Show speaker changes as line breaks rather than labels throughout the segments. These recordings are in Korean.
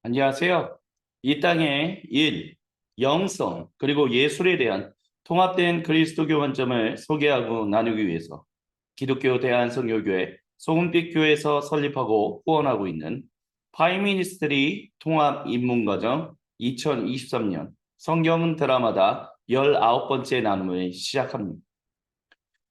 안녕하세요. 이 땅의 일, 영성, 그리고 예술에 대한 통합된 그리스도교 관점을 소개하고 나누기 위해서 기독교 대한성교교회 소금빛교회에서 설립하고 후원하고 있는 파이미니스트리 통합 입문과정 2023년 성경 드라마다 19번째 나눔을 시작합니다.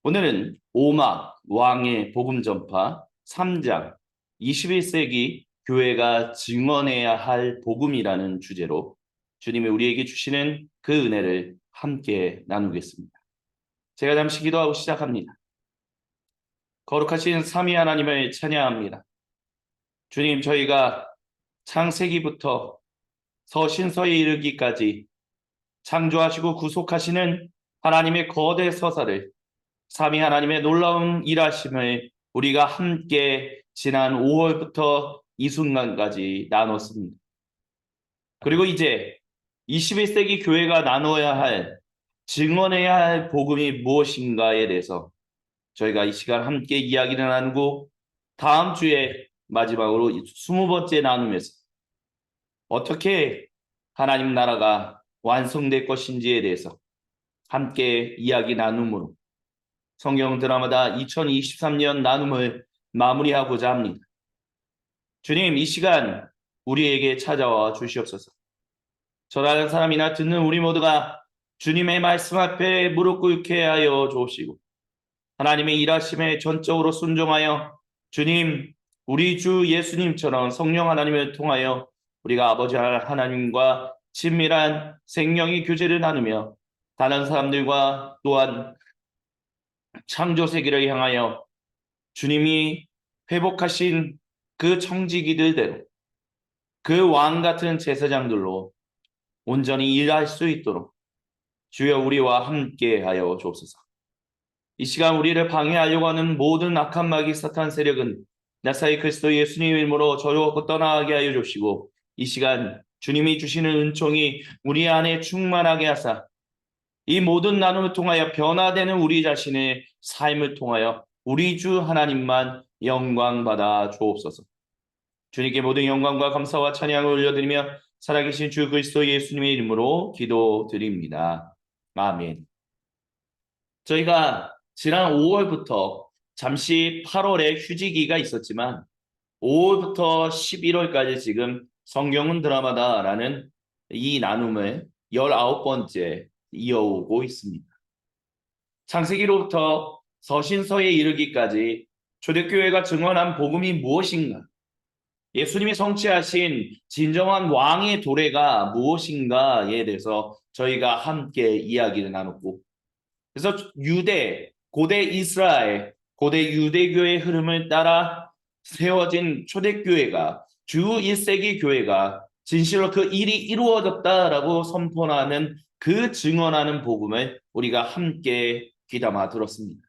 오늘은 오막 왕의 복음 전파 3장 21세기 교회가 증언해야 할 복음이라는 주제로 주님이 우리에게 주시는 그 은혜를 함께 나누겠습니다. 제가 잠시 기도하고 시작합니다. 거룩하신 삼위 하나님을 찬양합니다. 주님, 저희가 창세기부터 서신서에 이르기까지 창조하시고 구속하시는 하나님의 거대 서사를, 삼위 하나님의 놀라운 일하심을 우리가 함께 지난 5월부터 이 순간까지 나눴습니다. 그리고 이제 21세기 교회가 나눠야 할, 증언해야 할 복음이 무엇인가에 대해서 저희가 이 시간 함께 이야기를 나누고, 다음 주에 마지막으로 20번째 나눔에서 어떻게 하나님 나라가 완성될 것인지에 대해서 함께 이야기 나눔으로 성경 드라마다 2023년 나눔을 마무리하고자 합니다. 주님, 이 시간 우리에게 찾아와 주시옵소서. 저라는 사람이나 듣는 우리 모두가 주님의 말씀 앞에 무릎 꿇게 하여 주옵시고, 하나님의 일하심에 전적으로 순종하여 주님, 우리 주 예수님처럼 성령 하나님을 통하여 우리가 아버지 하나님과 친밀한 생명의 교제를 나누며 다른 사람들과 또한 창조 세계를 향하여 주님이 회복하신 그 청지기들대로 그 왕 같은 제사장들로 온전히 일할 수 있도록 주여 우리와 함께 하여 주옵소서. 이 시간 우리를 방해하려고 하는 모든 악한 마귀 사탄 세력은 나사렛 그리스도 예수님 이름으로 저주하고 떠나게 하여 주시고, 이 시간 주님이 주시는 은총이 우리 안에 충만하게 하사 이 모든 나눔을 통하여 변화되는 우리 자신의 삶을 통하여 우리 주 하나님만 영광 받아 주옵소서. 주님께 모든 영광과 감사와 찬양을 올려드리며 살아계신 주 그리스도 예수님의 이름으로 기도드립니다. 아멘. 저희가 지난 5월부터 잠시 8월에 휴지기가 있었지만 5월부터 11월까지 지금 성경은 드라마다라는 이 나눔을 19번째 이어오고 있습니다. 창세기로부터 서신서에 이르기까지 초대교회가 증언한 복음이 무엇인가? 예수님이 성취하신 진정한 왕의 도래가 무엇인가에 대해서 저희가 함께 이야기를 나눴고, 그래서 고대 이스라엘, 고대 유대교의 흐름을 따라 세워진 초대교회가, 주 1세기 교회가 진실로 그 일이 이루어졌다라고 선포하는 그 증언하는 복음을 우리가 함께 귀담아 들었습니다.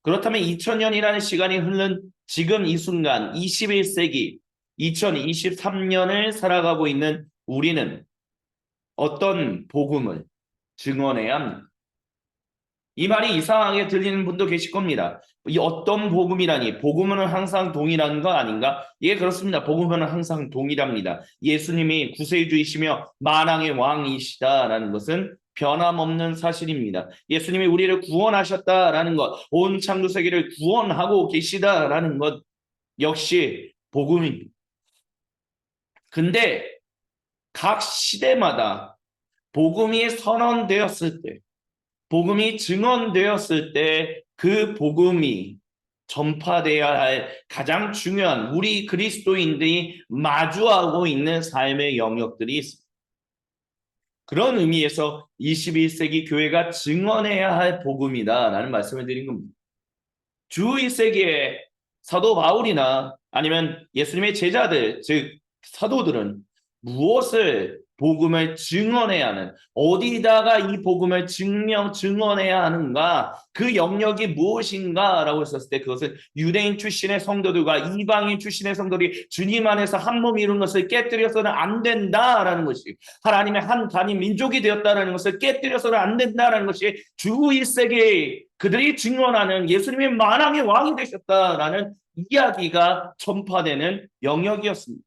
그렇다면 2000년이라는 시간이 흐른 지금 이 순간 21세기 2023년을 살아가고 있는 우리는 어떤 복음을 증언해야 합니까? 이 말이 이상하게 들리는 분도 계실 겁니다. 이 어떤 복음이라니, 복음은 항상 동일한 거 아닌가? 예, 그렇습니다. 복음은 항상 동일합니다. 예수님이 구세주이시며 만왕의 왕이시다라는 것은 변함없는 사실입니다. 예수님이 우리를 구원하셨다라는 것, 온 창조 세계를 구원하고 계시다라는 것 역시 복음입니다. 근데 각 시대마다 복음이 선언되었을 때, 복음이 증언되었을 때 그 복음이 전파되어야 할 가장 중요한 우리 그리스도인들이 마주하고 있는 삶의 영역들이 있습니다. 그런 의미에서 21세기 교회가 증언해야 할 복음이다라는 말씀을 드린 겁니다. 주 1세기에 사도 바울이나 아니면 예수님의 제자들, 즉 사도들은 무엇을 복음을 증언해야 하는, 어디다가 이 복음을 증언해야 하는가, 그 영역이 무엇인가라고 했었을 때 그것은 유대인 출신의 성도들과 이방인 출신의 성도들이 주님 안에서 한 몸이 이룬 것을 깨뜨려서는 안 된다라는 것이, 하나님의 한 단임 민족이 되었다라는 것을 깨뜨려서는 안 된다라는 것이 주 1세기 그들이 증언하는 예수님이 만왕의 왕이 되셨다라는 이야기가 전파되는 영역이었습니다.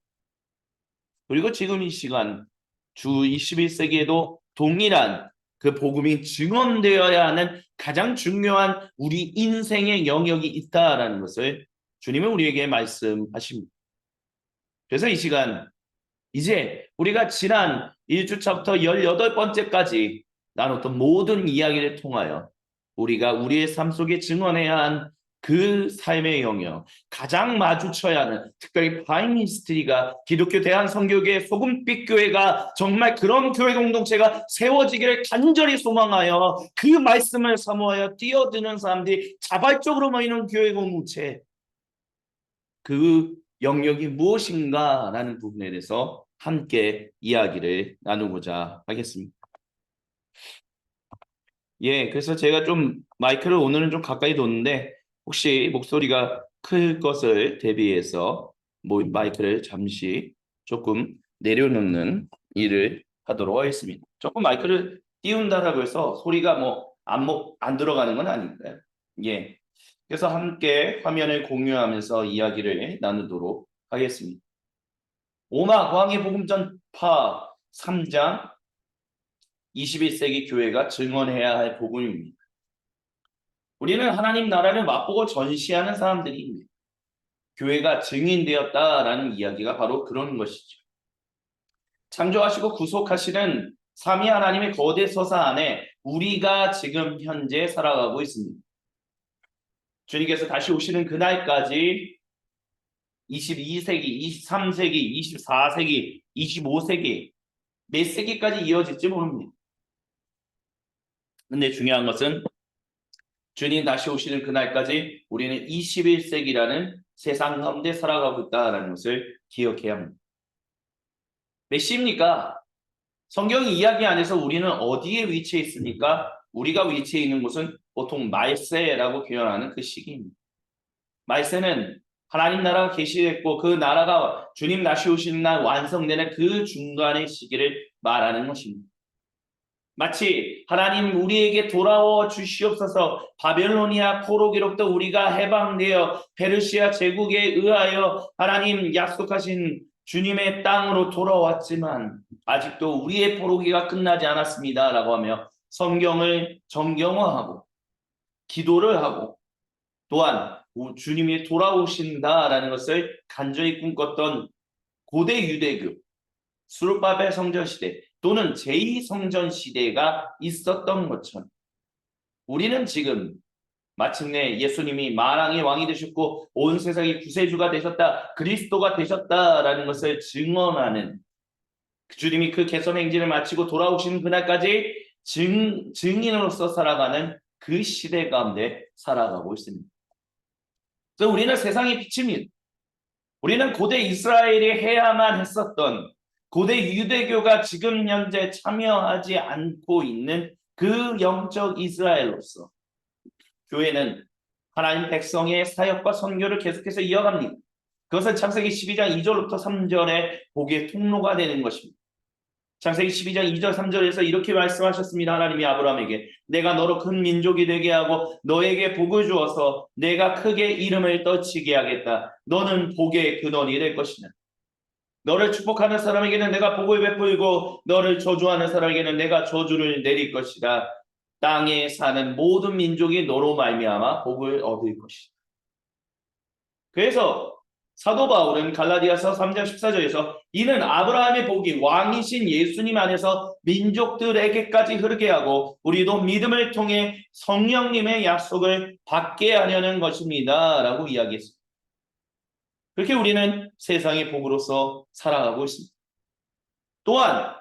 그리고 지금 이 시간 주 21세기에도 동일한 그 복음이 증언되어야 하는 가장 중요한 우리 인생의 영역이 있다라는 것을 주님은 우리에게 말씀하십니다. 그래서 이 시간 이제 우리가 지난 1주차부터 18번째까지 나눴던 모든 이야기를 통하여 우리가 우리의 삶 속에 증언해야 한 그 삶의 영역, 가장 마주쳐야 하는 특별히 바이미스트리가 기독교 대한선교회 소금빛 교회가 정말 그런 교회 공동체가 세워지기를 간절히 소망하여 그 말씀을 사모하여 뛰어드는 사람들이 자발적으로 모이는 교회 공동체, 그 영역이 무엇인가라는 부분에 대해서 함께 이야기를 나누고자 하겠습니다. 그래서 제가 좀 마이크를 오늘은 좀 가까이 뒀는데 혹시 목소리가 클 것을 대비해서 마이크를 잠시 조금 내려놓는 일을 하도록 하겠습니다. 조금 마이크를 띄운다라고 해서 소리가 안 들어가는 건 아니니까요. 그래서 함께 화면을 공유하면서 이야기를 나누도록 하겠습니다. 오마 광해 복음 전파 3장 21세기 교회가 증언해야 할 복음입니다. 우리는 하나님 나라를 맛보고 전시하는 사람들입니다. 교회가 증인되었다라는 이야기가 바로 그런 것이죠. 창조하시고 구속하시는 삼위 하나님의 거대 서사 안에 우리가 지금 현재 살아가고 있습니다. 주님께서 다시 오시는 그날까지 22세기, 23세기, 24세기, 25세기 몇 세기까지 이어질지 모릅니다. 근데 중요한 것은 주님 다시 오시는 그날까지 우리는 21세기라는 세상 가운데 살아가고 있다는 것을 기억해야 합니다. 몇 시입니까? 성경 이야기 안에서 우리는 어디에 위치해 있습니까? 우리가 위치해 있는 곳은 보통 말세라고 표현하는 그 시기입니다. 말세는 하나님 나라가 계시됐고 그 나라가 주님 다시 오시는 날 완성되는 그 중간의 시기를 말하는 것입니다. 마치 하나님 우리에게 돌아와 주시옵소서, 바벨로니아 포로기로부터 우리가 해방되어 페르시아 제국에 의하여 하나님 약속하신 주님의 땅으로 돌아왔지만 아직도 우리의 포로기가 끝나지 않았습니다 라고 하며 성경을 정경화하고 기도를 하고 또한 주님이 돌아오신다라는 것을 간절히 꿈꿨던 고대 유대교 수르바벨 성전 시대 또는 제2성전 시대가 있었던 것처럼 우리는 지금 마침내 예수님이 만왕의 왕이 되셨고 온 세상의 구세주가 되셨다, 그리스도가 되셨다라는 것을 증언하는 주님이 그 개선 행진을 마치고 돌아오시는 그날까지 증인으로서 살아가는 그 시대 가운데 살아가고 있습니다. 그래서 우리는 세상의 빛입니다. 우리는 고대 이스라엘이 해야만 했었던 고대 유대교가 지금 현재 참여하지 않고 있는 그 영적 이스라엘로서 교회는 하나님 백성의 사역과 선교를 계속해서 이어갑니다. 그것은 창세기 12장 2절부터 3절의 복의 통로가 되는 것입니다. 창세기 12장 2절 3절에서 이렇게 말씀하셨습니다. 하나님이 아브라함에게 내가 너로 큰 민족이 되게 하고 너에게 복을 주어서 내가 크게 이름을 떨치게 하겠다. 너는 복의 근원이 될 것이다. 너를 축복하는 사람에게는 내가 복을 베풀고 너를 저주하는 사람에게는 내가 저주를 내릴 것이다. 땅에 사는 모든 민족이 너로 말미암아 복을 얻을 것이다. 그래서 사도 바울은 갈라디아서 3장 14절에서 이는 아브라함의 복이 왕이신 예수님 안에서 민족들에게까지 흐르게 하고 우리도 믿음을 통해 성령님의 약속을 받게 하려는 것입니다 라고 이야기했습니다. 그렇게 우리는 세상의 복으로서 살아가고 있습니다. 또한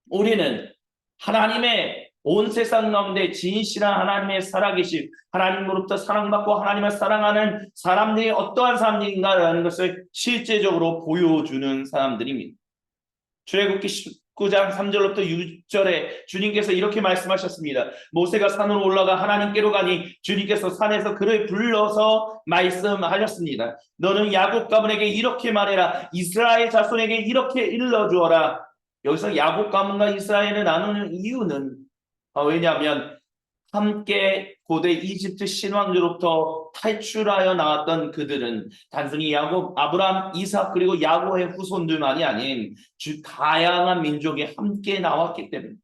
우리는 하나님의 온 세상 가운데 진실한 하나님의 살아계심, 하나님으로부터 사랑받고 하나님을 사랑하는 사람들이 어떠한 사람들인가라는 것을 실제적으로 보여주는 사람들입니다. 출애굽기 19장 3절부터 6절에 주님께서 이렇게 말씀하셨습니다. 모세가 산으로 올라가 하나님께로 가니 주님께서 산에서 그를 불러서 말씀하셨습니다. 너는 야곱 가문에게 이렇게 말해라. 이스라엘 자손에게 이렇게 일러주어라. 여기서 야곱 가문과 이스라엘을 나누는 이유는 왜냐하면 함께 고대 이집트 신왕조로부터 탈출하여 나왔던 그들은 단순히 야곱, 아브라함, 이삭 그리고 야곱의 후손들만이 아닌 다양한 민족이 함께 나왔기 때문에,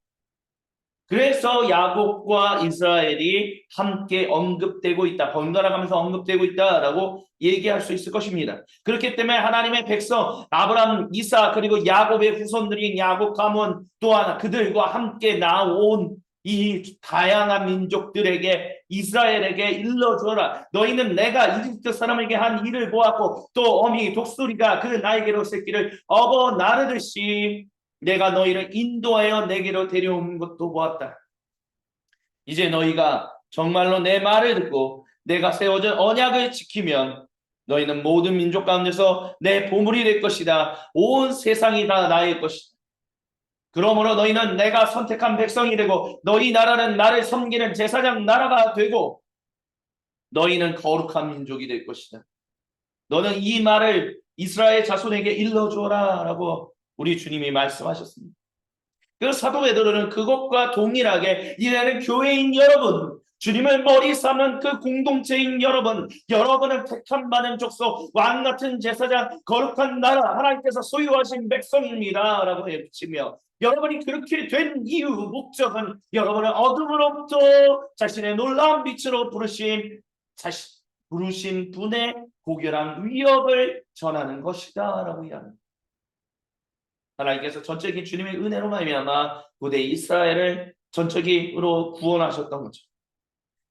그래서 야곱과 이스라엘이 함께 언급되고 있다, 번갈아 가면서 언급되고 있다라고 얘기할 수 있을 것입니다. 그렇기 때문에 하나님의 백성 아브라함, 이삭 그리고 야곱의 후손들인 야곱 가문 또한 그들과 함께 나온 이 다양한 민족들에게, 이스라엘에게 일러주어라. 너희는 내가 이집트 사람에게 한 일을 보았고 또 어미 독수리가 그 나에게로 새끼를 업어 나르듯이 내가 너희를 인도하여 내게로 데려온 것도 보았다. 이제 너희가 정말로 내 말을 듣고 내가 세워준 언약을 지키면 너희는 모든 민족 가운데서 내 보물이 될 것이다. 온 세상이 다 나의 것이다. 그러므로 너희는 내가 선택한 백성이 되고 너희 나라는 나를 섬기는 제사장 나라가 되고 너희는 거룩한 민족이 될 것이다. 너는 이 말을 이스라엘 자손에게 일러주어라 라고 우리 주님이 말씀하셨습니다. 그래서 사도 베드로는 그것과 동일하게 이제는 교회인 여러분, 주님을 머리 삼는 그 공동체인 여러분, 여러분은 택함 받은 족속, 왕같은 제사장, 거룩한 나라, 하나님께서 소유하신 백성입니다 라고 외치며, 여러분이 그렇게 된 이유, 목적은 여러분을 어둠으로부터 자신의 놀라운 빛으로 부르신 분의 고결한 위협을 전하는 것이다 라고 이야기합니다. 하나님께서 전적인 주님의 은혜로 말미암아 고대 이스라엘을 전적으로 구원하셨던 거죠.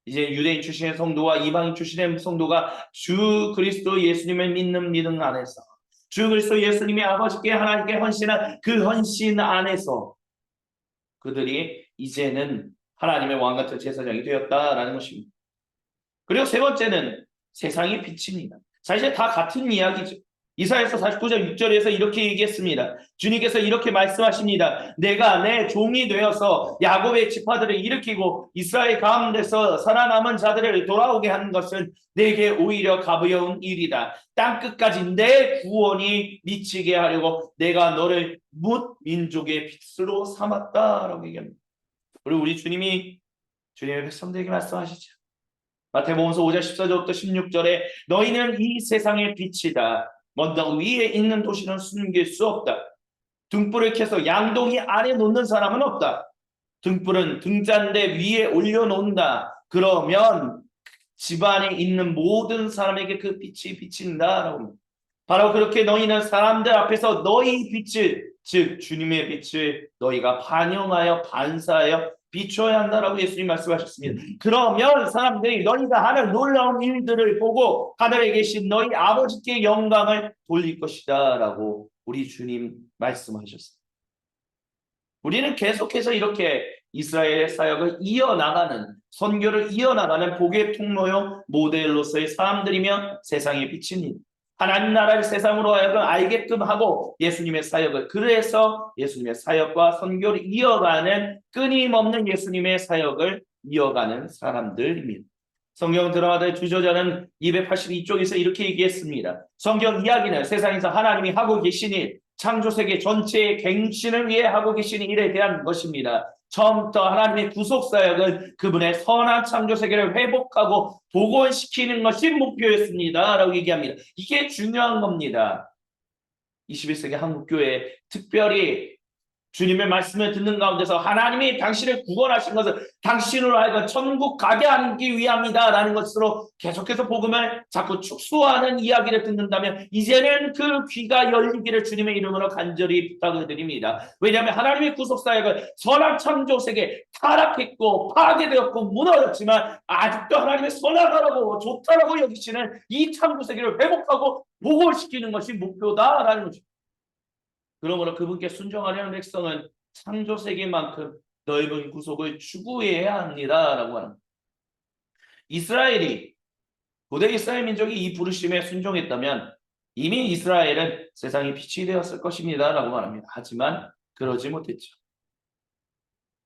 이제 유대인 출신의 성도와 이방인 출신의 성도가 주 그리스도 예수님을 믿는 믿음 안에서, 주 그리스도 예수님이 아버지께 하나님께 헌신한 그 헌신 안에서 그들이 이제는 하나님의 왕같은 제사장이 되었다라는 것입니다. 그리고 세 번째는 세상의 빛입니다. 사실 다 같은 이야기죠. 이사야서 49장 6절에서 이렇게 얘기했습니다. 주님께서 이렇게 말씀하십니다. 내가 내 종이 되어서 야곱의 지파들을 일으키고 이스라엘 가운데서 살아남은 자들을 돌아오게 하는 것은 내게 오히려 가벼운 일이다. 땅끝까지 내 구원이 미치게 하려고 내가 너를 뭇 민족의 빛으로 삼았다라고 얘기합니다. 그리고 우리 주님이 주님의 백성들에게 말씀하시죠. 마태복음서 5장 14절부터 16절에 너희는 이 세상의 빛이다. 먼저 위에 있는 도시는 숨길 수 없다. 등불을 켜서 양동이 아래 놓는 사람은 없다. 등불은 등잔대 위에 올려놓는다. 그러면 집안에 있는 모든 사람에게 그 빛이 비친다라고. 바로 그렇게 너희는 사람들 앞에서 너희 빛을, 즉 주님의 빛을 너희가 반영하여 반사하여 비춰야 한다라고 예수님 말씀하셨습니다. 그러면 사람들이 너희가 하는 놀라운 일들을 보고 하늘에 계신 너희 아버지께 영광을 돌릴 것이다 라고 우리 주님 말씀하셨습니다. 우리는 계속해서 이렇게 이스라엘의 사역을 이어나가는, 선교를 이어나가는 복의 통로요 모델로서의 사람들이며 세상의 빛입니다. 하나님 나라를 세상으로 하여금 알게끔 하고 예수님의 사역을, 그래서 예수님의 사역과 선교를 이어가는, 끊임없는 예수님의 사역을 이어가는 사람들입니다. 성경 드라마의 주저자는 282쪽에서 이렇게 얘기했습니다. 성경 이야기는 세상에서 하나님이 하고 계신 일, 창조세계 전체의 갱신을 위해 하고 계신 일에 대한 것입니다. 처음부터 하나님의 구속사역은 그분의 선한 창조세계를 회복하고 복원시키는 것이 목표였습니다 라고 얘기합니다. 이게 중요한 겁니다. 21세기 한국교회 특별히 주님의 말씀을 듣는 가운데서 하나님이 당신을 구원하신 것은 당신으로 하여금 천국 가게 하기 위함이다 라는 것으로 계속해서 복음을 자꾸 축소하는 이야기를 듣는다면 이제는 그 귀가 열리기를 주님의 이름으로 간절히 부탁을 드립니다. 왜냐하면 하나님의 구속사역은 선한 창조세계 타락했고 파괴되었고 무너졌지만 아직도 하나님의 선하다라고 좋다라고 여기시는 이 창조세계를 회복하고 복원시키는 것이 목표다라는 것입니다. 그러므로 그분께 순종하려는 백성은 창조세계만큼 넓은 구속을 추구해야 합니다 라고 합니다. 이스라엘이, 고대 이스라엘 민족이 이 부르심에 순종했다면 이미 이스라엘은 세상의 빛이 되었을 것입니다 라고 말합니다. 하지만 그러지 못했죠.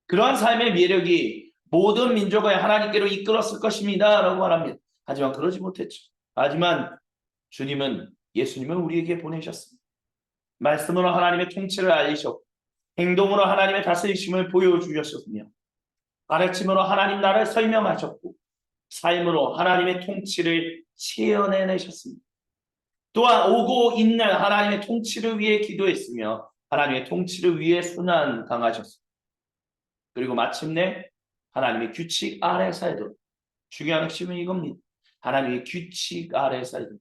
그러한 삶의 매력이 모든 민족을 하나님께로 이끌었을 것입니다 라고 말합니다. 하지만 그러지 못했죠. 하지만 주님은, 예수님은 우리에게 보내셨습니다. 말씀으로 하나님의 통치를 알리셨고 행동으로 하나님의 다스리심을 보여주셨으며 가르침으로 하나님 나라를 설명하셨고 삶으로 하나님의 통치를 체현해내셨습니다. 또한 오고 있는 하나님의 통치를 위해 기도했으며 하나님의 통치를 위해 순환 당하셨습니다. 그리고 마침내 하나님의 규칙 아래 살도록, 중요한 핵심은 이겁니다. 하나님의 규칙 아래 살도록.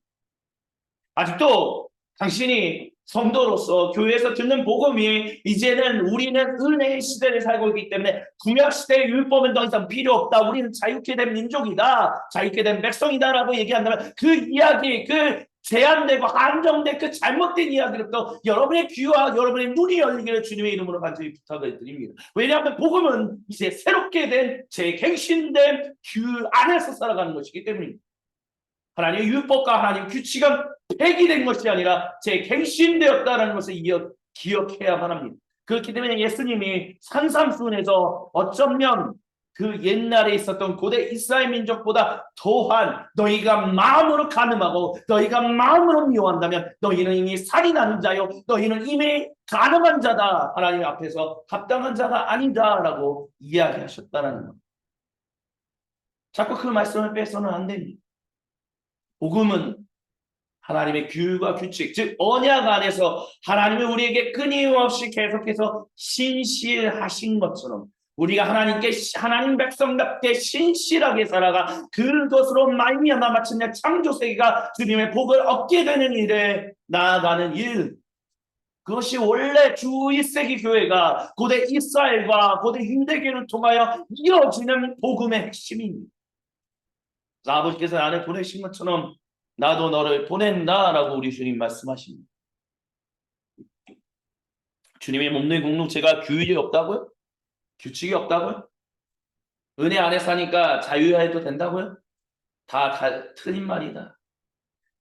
아직도 당신이 성도로서 교회에서 듣는 복음이 이제는 우리는 은혜의 시대를 살고 있기 때문에 구약 시대의 율법은 더 이상 필요 없다. 우리는 자유케 된 민족이다. 자유케 된 백성이다라고 얘기한다면 그 이야기, 그 제한되고 한정된 그 잘못된 이야기로부터 여러분의 귀와 여러분의 눈이 열리기를 주님의 이름으로 간절히 부탁을 드립니다. 왜냐하면 복음은 이제 새롭게 된 재갱신된 그 안에서 살아가는 것이기 때문입니다. 하나님의 율법과 하나님의 규칙은 폐기된 것이 아니라 재갱신되었다는 것을 기억해야만 합니다. 그렇기 때문에 예수님이 산상수훈에서 어쩌면 그 옛날에 있었던 고대 이스라엘 민족보다 더한 너희가 마음으로 간음하고 너희가 마음으로 미워한다면 너희는 이미 살인하는 자요 너희는 이미 간음한 자다. 하나님 앞에서 합당한 자가 아니다라고 이야기하셨다는 것. 자꾸 그 말씀을 빼서는 안 됩니다. 복음은 하나님의 규율과 규칙, 즉 언약 안에서 하나님이 우리에게 끊임없이 계속해서 신실하신 것처럼 우리가 하나님 백성답게 신실하게 살아가 그것으로 말미암아 마침내 창조세계가 주님의 복을 얻게 되는 일에 나아가는 일. 그것이 원래 주 1세기 교회가 고대 이스라엘과 고대 유대교를 통하여 이어지는 복음의 핵심입니다. 아버지께서 나를 보내신 것처럼 나도 너를 보낸다라고 우리 주님 말씀하십니다. 주님의 몸의 공동체가 규율이 없다고요? 규칙이 없다고요? 은혜 안에 사니까 자유해도 된다고요? 다 틀린 말이다.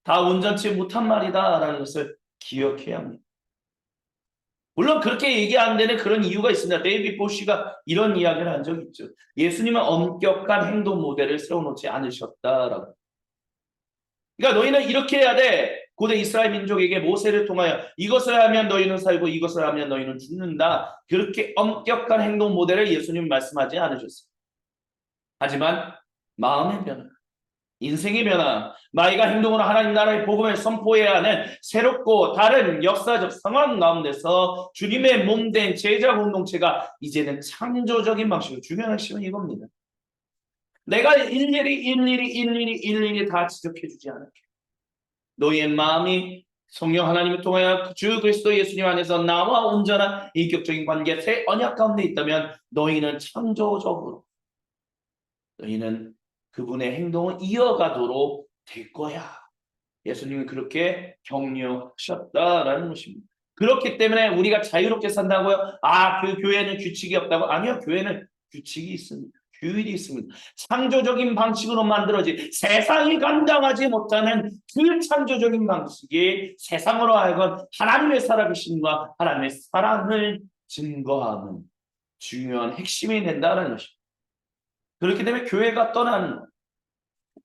다 온전치 못한 말이다 라는 것을 기억해야 합니다. 물론 그렇게 얘기 안 되는 그런 이유가 있습니다. 데이비드 보시가 이런 이야기를 한 적이 있죠. 예수님은 엄격한 행동 모델을 세워놓지 않으셨다라고. 그러니까 너희는 이렇게 해야 돼. 고대 이스라엘 민족에게 모세를 통하여 이것을 하면 너희는 살고 이것을 하면 너희는 죽는다. 그렇게 엄격한 행동 모델을 예수님 말씀하지 않으셨습니다. 하지만 마음의 변화, 인생의 변화, 나이가 행동으로 하나님 나라의 복음을 선포해야 하는 새롭고 다른 역사적 상황 가운데서 주님의 몸된 제자 공동체가 이제는 창조적인 방식으로 중요한 핵심은 이겁니다. 내가 일일이 다 지적해주지 않을게. 너희의 마음이 성령 하나님을 통하여 주 그리스도 예수님 안에서 나와 온전한 인격적인 관계 새 언약 가운데 있다면 너희는 창조적으로 너희는 그분의 행동을 이어가도록 될 거야. 예수님은 그렇게 격려하셨다라는 것입니다. 그렇기 때문에 우리가 자유롭게 산다고요? 그 교회는 규칙이 없다고? 아니요. 교회는 규칙이 있습니다. 규율이 있습니다. 창조적인 방식으로 만들어진 세상이 감당하지 못하는 그 창조적인 방식이 세상으로 하여금 하나님의 살아계심과 하나님의 사랑을 증거하는 중요한 핵심이 된다는 것입니다. 그렇기 때문에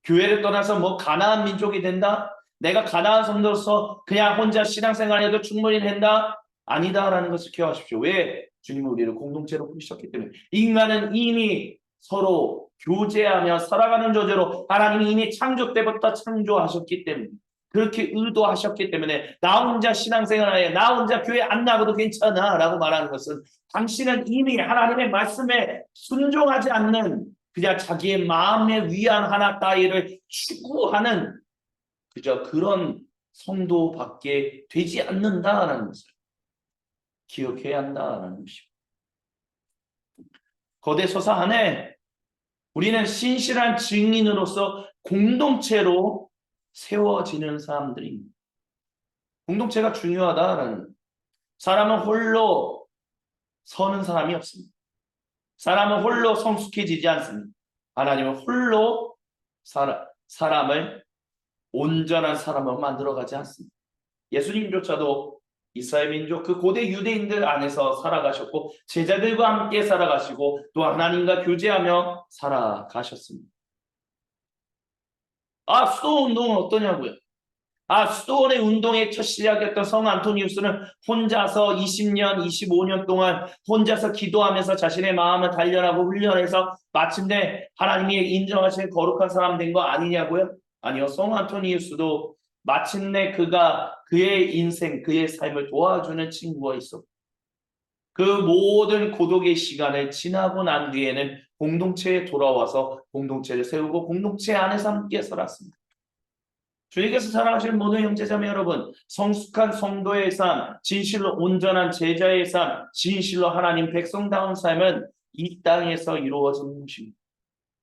교회를 떠나서 뭐 가나안 민족이 된다? 내가 가나안 성도로서 그냥 혼자 신앙생활해도 충분히 된다? 아니다라는 것을 기억하십시오. 왜? 주님은 우리를 공동체로 부르셨기 때문에. 인간은 이미 서로 교제하며 살아가는 존재로 하나님이 이미 창조 때부터 창조하셨기 때문에 그렇게 의도하셨기 때문에 나 혼자 신앙생활에 나 혼자 교회 안 나가도 괜찮아 라고 말하는 것은 당신은 이미 하나님의 말씀에 순종하지 않는 그냥 자기의 마음의 위안 하나 따위를 추구하는 그저 그런 성도밖에 되지 않는다라는 것을 기억해야 한다라는 것입니다. 거대 서사 안에 우리는 신실한 증인으로서 공동체로 세워지는 사람들입니다. 공동체가 중요하다라는 사람은 홀로 서는 사람이 없습니다. 사람은 홀로 성숙해지지 않습니다. 하나님은 홀로 사람을 온전한 사람으로 만들어가지 않습니다. 예수님조차도 이스라엘 민족 그 고대 유대인들 안에서 살아가셨고 제자들과 함께 살아가시고 또 하나님과 교제하며 살아가셨습니다. 수도 운동은 어떠냐고요? 수도원의 운동의 첫 시작이었던 성 안토니우스는 혼자서 20년, 25년 동안 혼자서 기도하면서 자신의 마음을 단련하고 훈련해서 마침내 하나님이 인정하시는 거룩한 사람 된 거 아니냐고요? 아니요. 성 안토니우스도 마침내 그가 그의 인생, 그의 삶을 도와주는 친구가 있었고 그 모든 고독의 시간을 지나고 난 뒤에는 공동체에 돌아와서 공동체를 세우고 공동체 안에서 함께 살았습니다. 주님께서 사랑하시는 모든 형제자매 여러분, 성숙한 성도의 삶, 진실로 온전한 제자의 삶, 진실로 하나님 백성다운 삶은 이 땅에서 이루어지는 것입니다.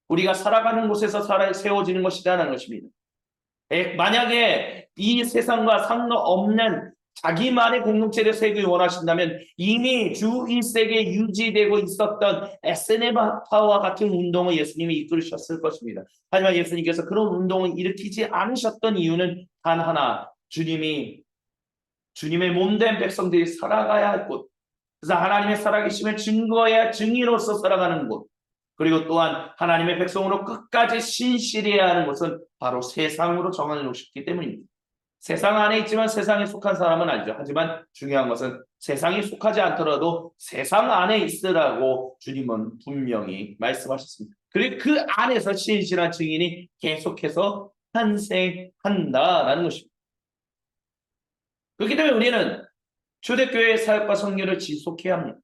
우리가 살아가는 곳에서 세워지는 것이라는 것입니다. 만약에 이 세상과 상관없는 자기만의 공동체를 세우기 원하신다면 이미 주 1세기에 유지되고 있었던 에스네바파와 같은 운동을 예수님이 이끌으셨을 것입니다. 하지만 예수님께서 그런 운동을 일으키지 않으셨던 이유는 단 하나, 주님의 몸된 백성들이 살아가야 할 곳, 그래서 하나님의 살아계심을 증거해야 증인으로서 살아가는 곳, 그리고 또한 하나님의 백성으로 끝까지 신실해야 하는 것은 바로 세상으로 정하는 것이기 때문입니다. 세상 안에 있지만 세상에 속한 사람은 아니죠. 하지만 중요한 것은 세상에 속하지 않더라도 세상 안에 있으라고 주님은 분명히 말씀하셨습니다. 그리고 그 안에서 신실한 증인이 계속해서 탄생한다라는 것입니다. 그렇기 때문에 우리는 초대교회의 사역과 성교를 지속해야 합니다.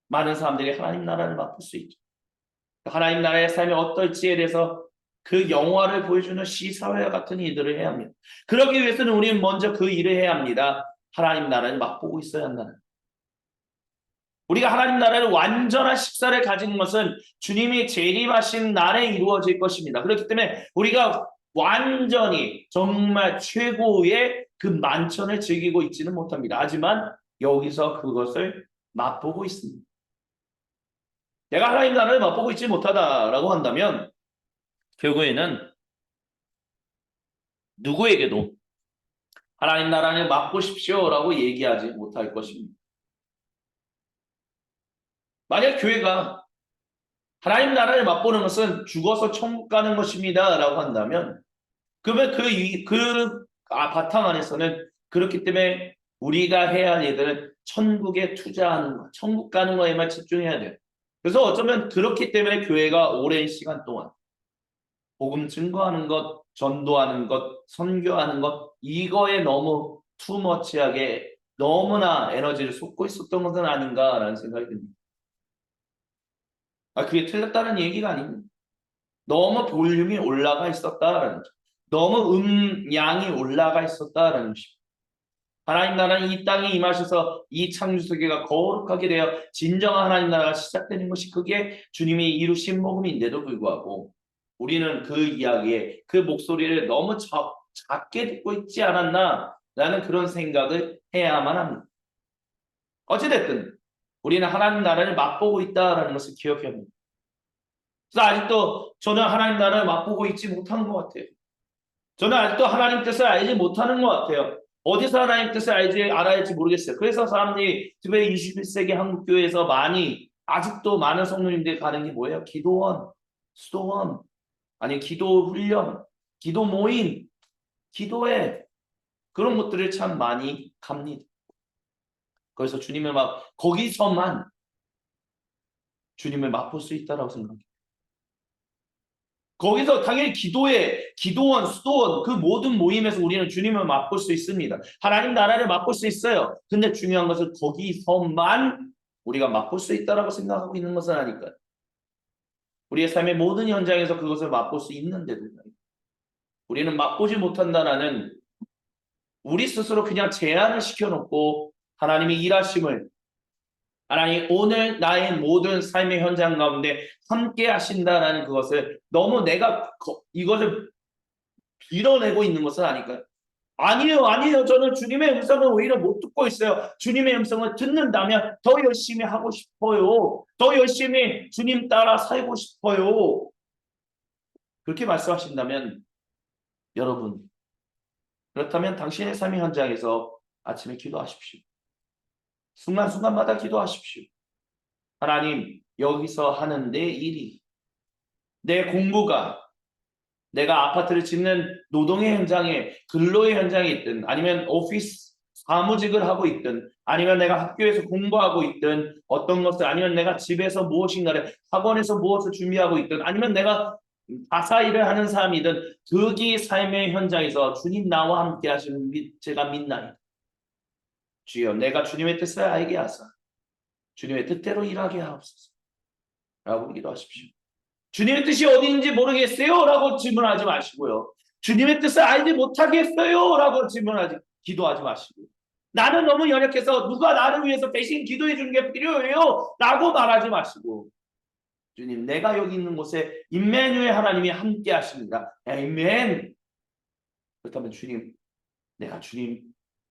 많은 사람들이 하나님 나라를 맛볼 수 있죠. 하나님 나라의 삶이 어떨지에 대해서 그 영화를 보여주는 시사회와 같은 일들을 해야 합니다. 그러기 위해서는 우리는 먼저 그 일을 해야 합니다. 하나님 나라를 맛보고 있어야 한다는. 우리가 하나님 나라를 완전한 식사를 가진 것은 주님이 재림하신 날에 이루어질 것입니다. 그렇기 때문에 우리가 완전히 정말 최고의 그 만찬을 즐기고 있지는 못합니다. 하지만 여기서 그것을 맛보고 있습니다. 내가 하나님 나라를 맛보고 있지 못하다라고 한다면 결국에는 누구에게도 하나님 나라를 맛보십시오라고 얘기하지 못할 것입니다. 만약 교회가 하나님 나라를 맛보는 것은 죽어서 천국 가는 것입니다 라고 한다면 그러면 바탕 안에서는 그렇기 때문에 우리가 해야 할 일들은 천국에 투자하는 것, 천국 가는 거에만 집중해야 돼요. 그래서 어쩌면 그렇기 때문에 교회가 오랜 시간 동안 복음 증거하는 것, 전도하는 것, 선교하는 것 이거에 너무 투머치하게 너무나 에너지를 쏟고 있었던 것은 아닌가라는 생각이 듭니다. 그게 틀렸다는 얘기가 아닙니다. 너무 볼륨이 올라가 있었다라는 거죠. 너무 음양이 올라가 있었다라는 것입니다. 하나님 나라는 이 땅에 임하셔서 이 창조세계가 거룩하게 되어 진정한 하나님 나라가 시작되는 것이 그게 주님이 이루신 복음인데도 불구하고 우리는 그 이야기에 그 목소리를 너무 작게 듣고 있지 않았나라는 그런 생각을 해야만 합니다. 어찌됐든 우리는 하나님 나라를 맛보고 있다는 것을 기억해야 합니다. 그래서 아직도 저는 하나님 나라를 맛보고 있지 못한 것 같아요. 저는 아직도 하나님 뜻을 알지 못하는 것 같아요. 어디서 하나님 뜻을 알아야 할지 모르겠어요. 그래서 사람들이 특별히 21세기 한국교회에서 아직도 많은 성도님들이 가는 게 뭐예요? 기도원, 수도원, 아니 기도 훈련, 기도 모임, 기도회 그런 것들을 참 많이 갑니다. 그래서 거기서만 주님을 맛볼 수 있다라고 생각합니다. 거기서 당연히 기도원, 수도원 그 모든 모임에서 우리는 주님을 맛볼 수 있습니다. 하나님 나라를 맛볼 수 있어요. 근데 중요한 것은 거기서만 우리가 맛볼 수 있다라고 생각하고 있는 것은 아닐까요? 우리의 삶의 모든 현장에서 그것을 맛볼 수 있는데도 우리는 맛보지 못한다라는 우리 스스로 그냥 제한을 시켜놓고 하나님의 일하심을 하나님 오늘 나의 모든 삶의 현장 가운데 함께 하신다라는 그것을 너무 내가 이것을 빌어내고 있는 것은 아닐까요? 아니에요. 저는 주님의 음성을 오히려 못 듣고 있어요. 주님의 음성을 듣는다면 더 열심히 하고 싶어요. 더 열심히 주님 따라 살고 싶어요. 그렇게 말씀하신다면 여러분 그렇다면 당신의 삶의 현장에서 아침에 기도하십시오. 순간순간마다 기도하십시오. 하나님 여기서 하는 내 일이 내 공부가 내가 아파트를 짓는 노동의 현장에, 근로의 현장에 있든, 아니면 오피스 사무직을 하고 있든, 아니면 내가 학교에서 공부하고 있든, 어떤 것을, 아니면 내가 집에서 무엇인가를, 학원에서 무엇을 준비하고 있든, 아니면 내가 가사 일을 하는 사람이든, 거기 삶의 현장에서 주님 나와 함께 하시는 제가 믿나이다. 주여, 내가 주님의 뜻을 알게 하사 주님의 뜻대로 일하게 하옵소서 라고 기도하십시오. 주님의 뜻이 어디인지 모르겠어요 라고 질문하지 마시고요. 주님의 뜻을 알지 못하겠어요 라고 기도하지 마시고, 나는 너무 연약해서 누가 나를 위해서 대신 기도해 주는 게 필요해요 라고 말하지 마시고, 주님, 내가 여기 있는 곳에 임마누엘 하나님이 함께 하십니다. 아멘. 그렇다면 주님, 내가 주님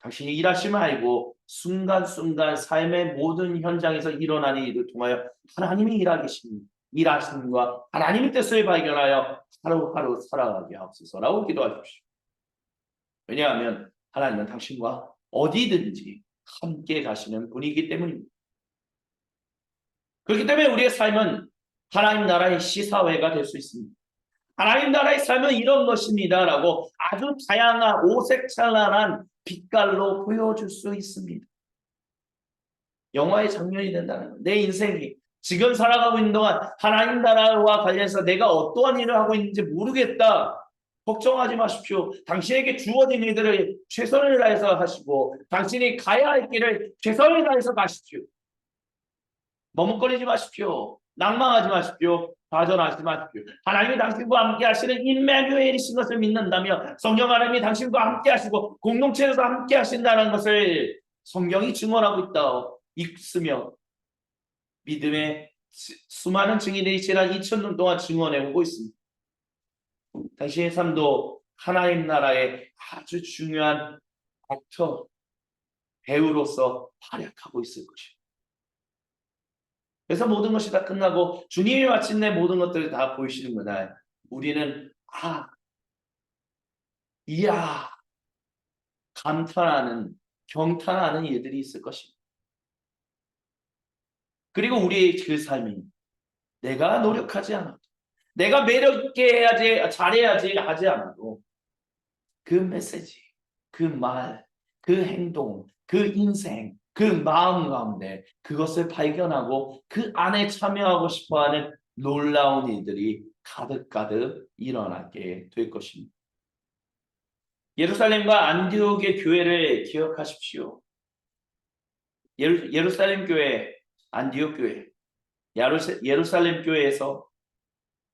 당신이 일하심을 알고 순간순간 삶의 모든 현장에서 일어나는 일을 통하여 하나님이 일하심과 하나님의 뜻을 발견하여 하루하루 살아가게 하옵소서라고 기도하십시오. 왜냐하면 하나님은 당신과 어디든지 함께 가시는 분이기 때문입니다. 그렇기 때문에 우리의 삶은 하나님 나라의 시사회가 될 수 있습니다. 하나님 나라의 삶은 이런 것입니다 라고 아주 다양한 오색찬란한 빛깔로 보여줄 수 있습니다. 영화의 장면이 된다는 것. 내 인생이 지금 살아가고 있는 동안 하나님 나라와 관련해서 내가 어떠한 일을 하고 있는지 모르겠다. 걱정하지 마십시오. 당신에게 주어진 일들을 최선을 다해서 하시고, 당신이 가야 할 길을 최선을 다해서 가십시오. 머뭇거리지 마십시오. 낭망하지 마십시오. 좌절하지 마십시오. 하나님이 당신과 함께 하시는 임마누엘이신 것을 믿는다며, 성령 하나님이 당신과 함께 하시고 공동체에서 함께 하신다는 것을 성경이 증언하고 있으며 믿음의 수많은 증인들이 지난 2000년 동안 증언해오고 있습니다. 당신의 삶도 하나님 나라의 아주 중요한 액터, 배우로서 활약하고 있을 것입니다. 그래서 모든 것이 다 끝나고 주님이 마침내 모든 것들을 다 보이시는구나. 우리는 이야 감탄하는, 경탄하는 일들이 있을 것입니다. 그리고 우리의 그 삶이 내가 노력하지 않아도, 내가 매력 있게 해야지, 잘해야지 하지 않아도 그 메시지, 그 말, 그 행동, 그 인생, 그 마음 가운데 그것을 발견하고 그 안에 참여하고 싶어하는 놀라운 일들이 가득가득 일어나게 될 것입니다. 예루살렘과 안디옥의 교회를 기억하십시오. 예루살렘 교회, 안디옥 교회, 예루살렘 교회에서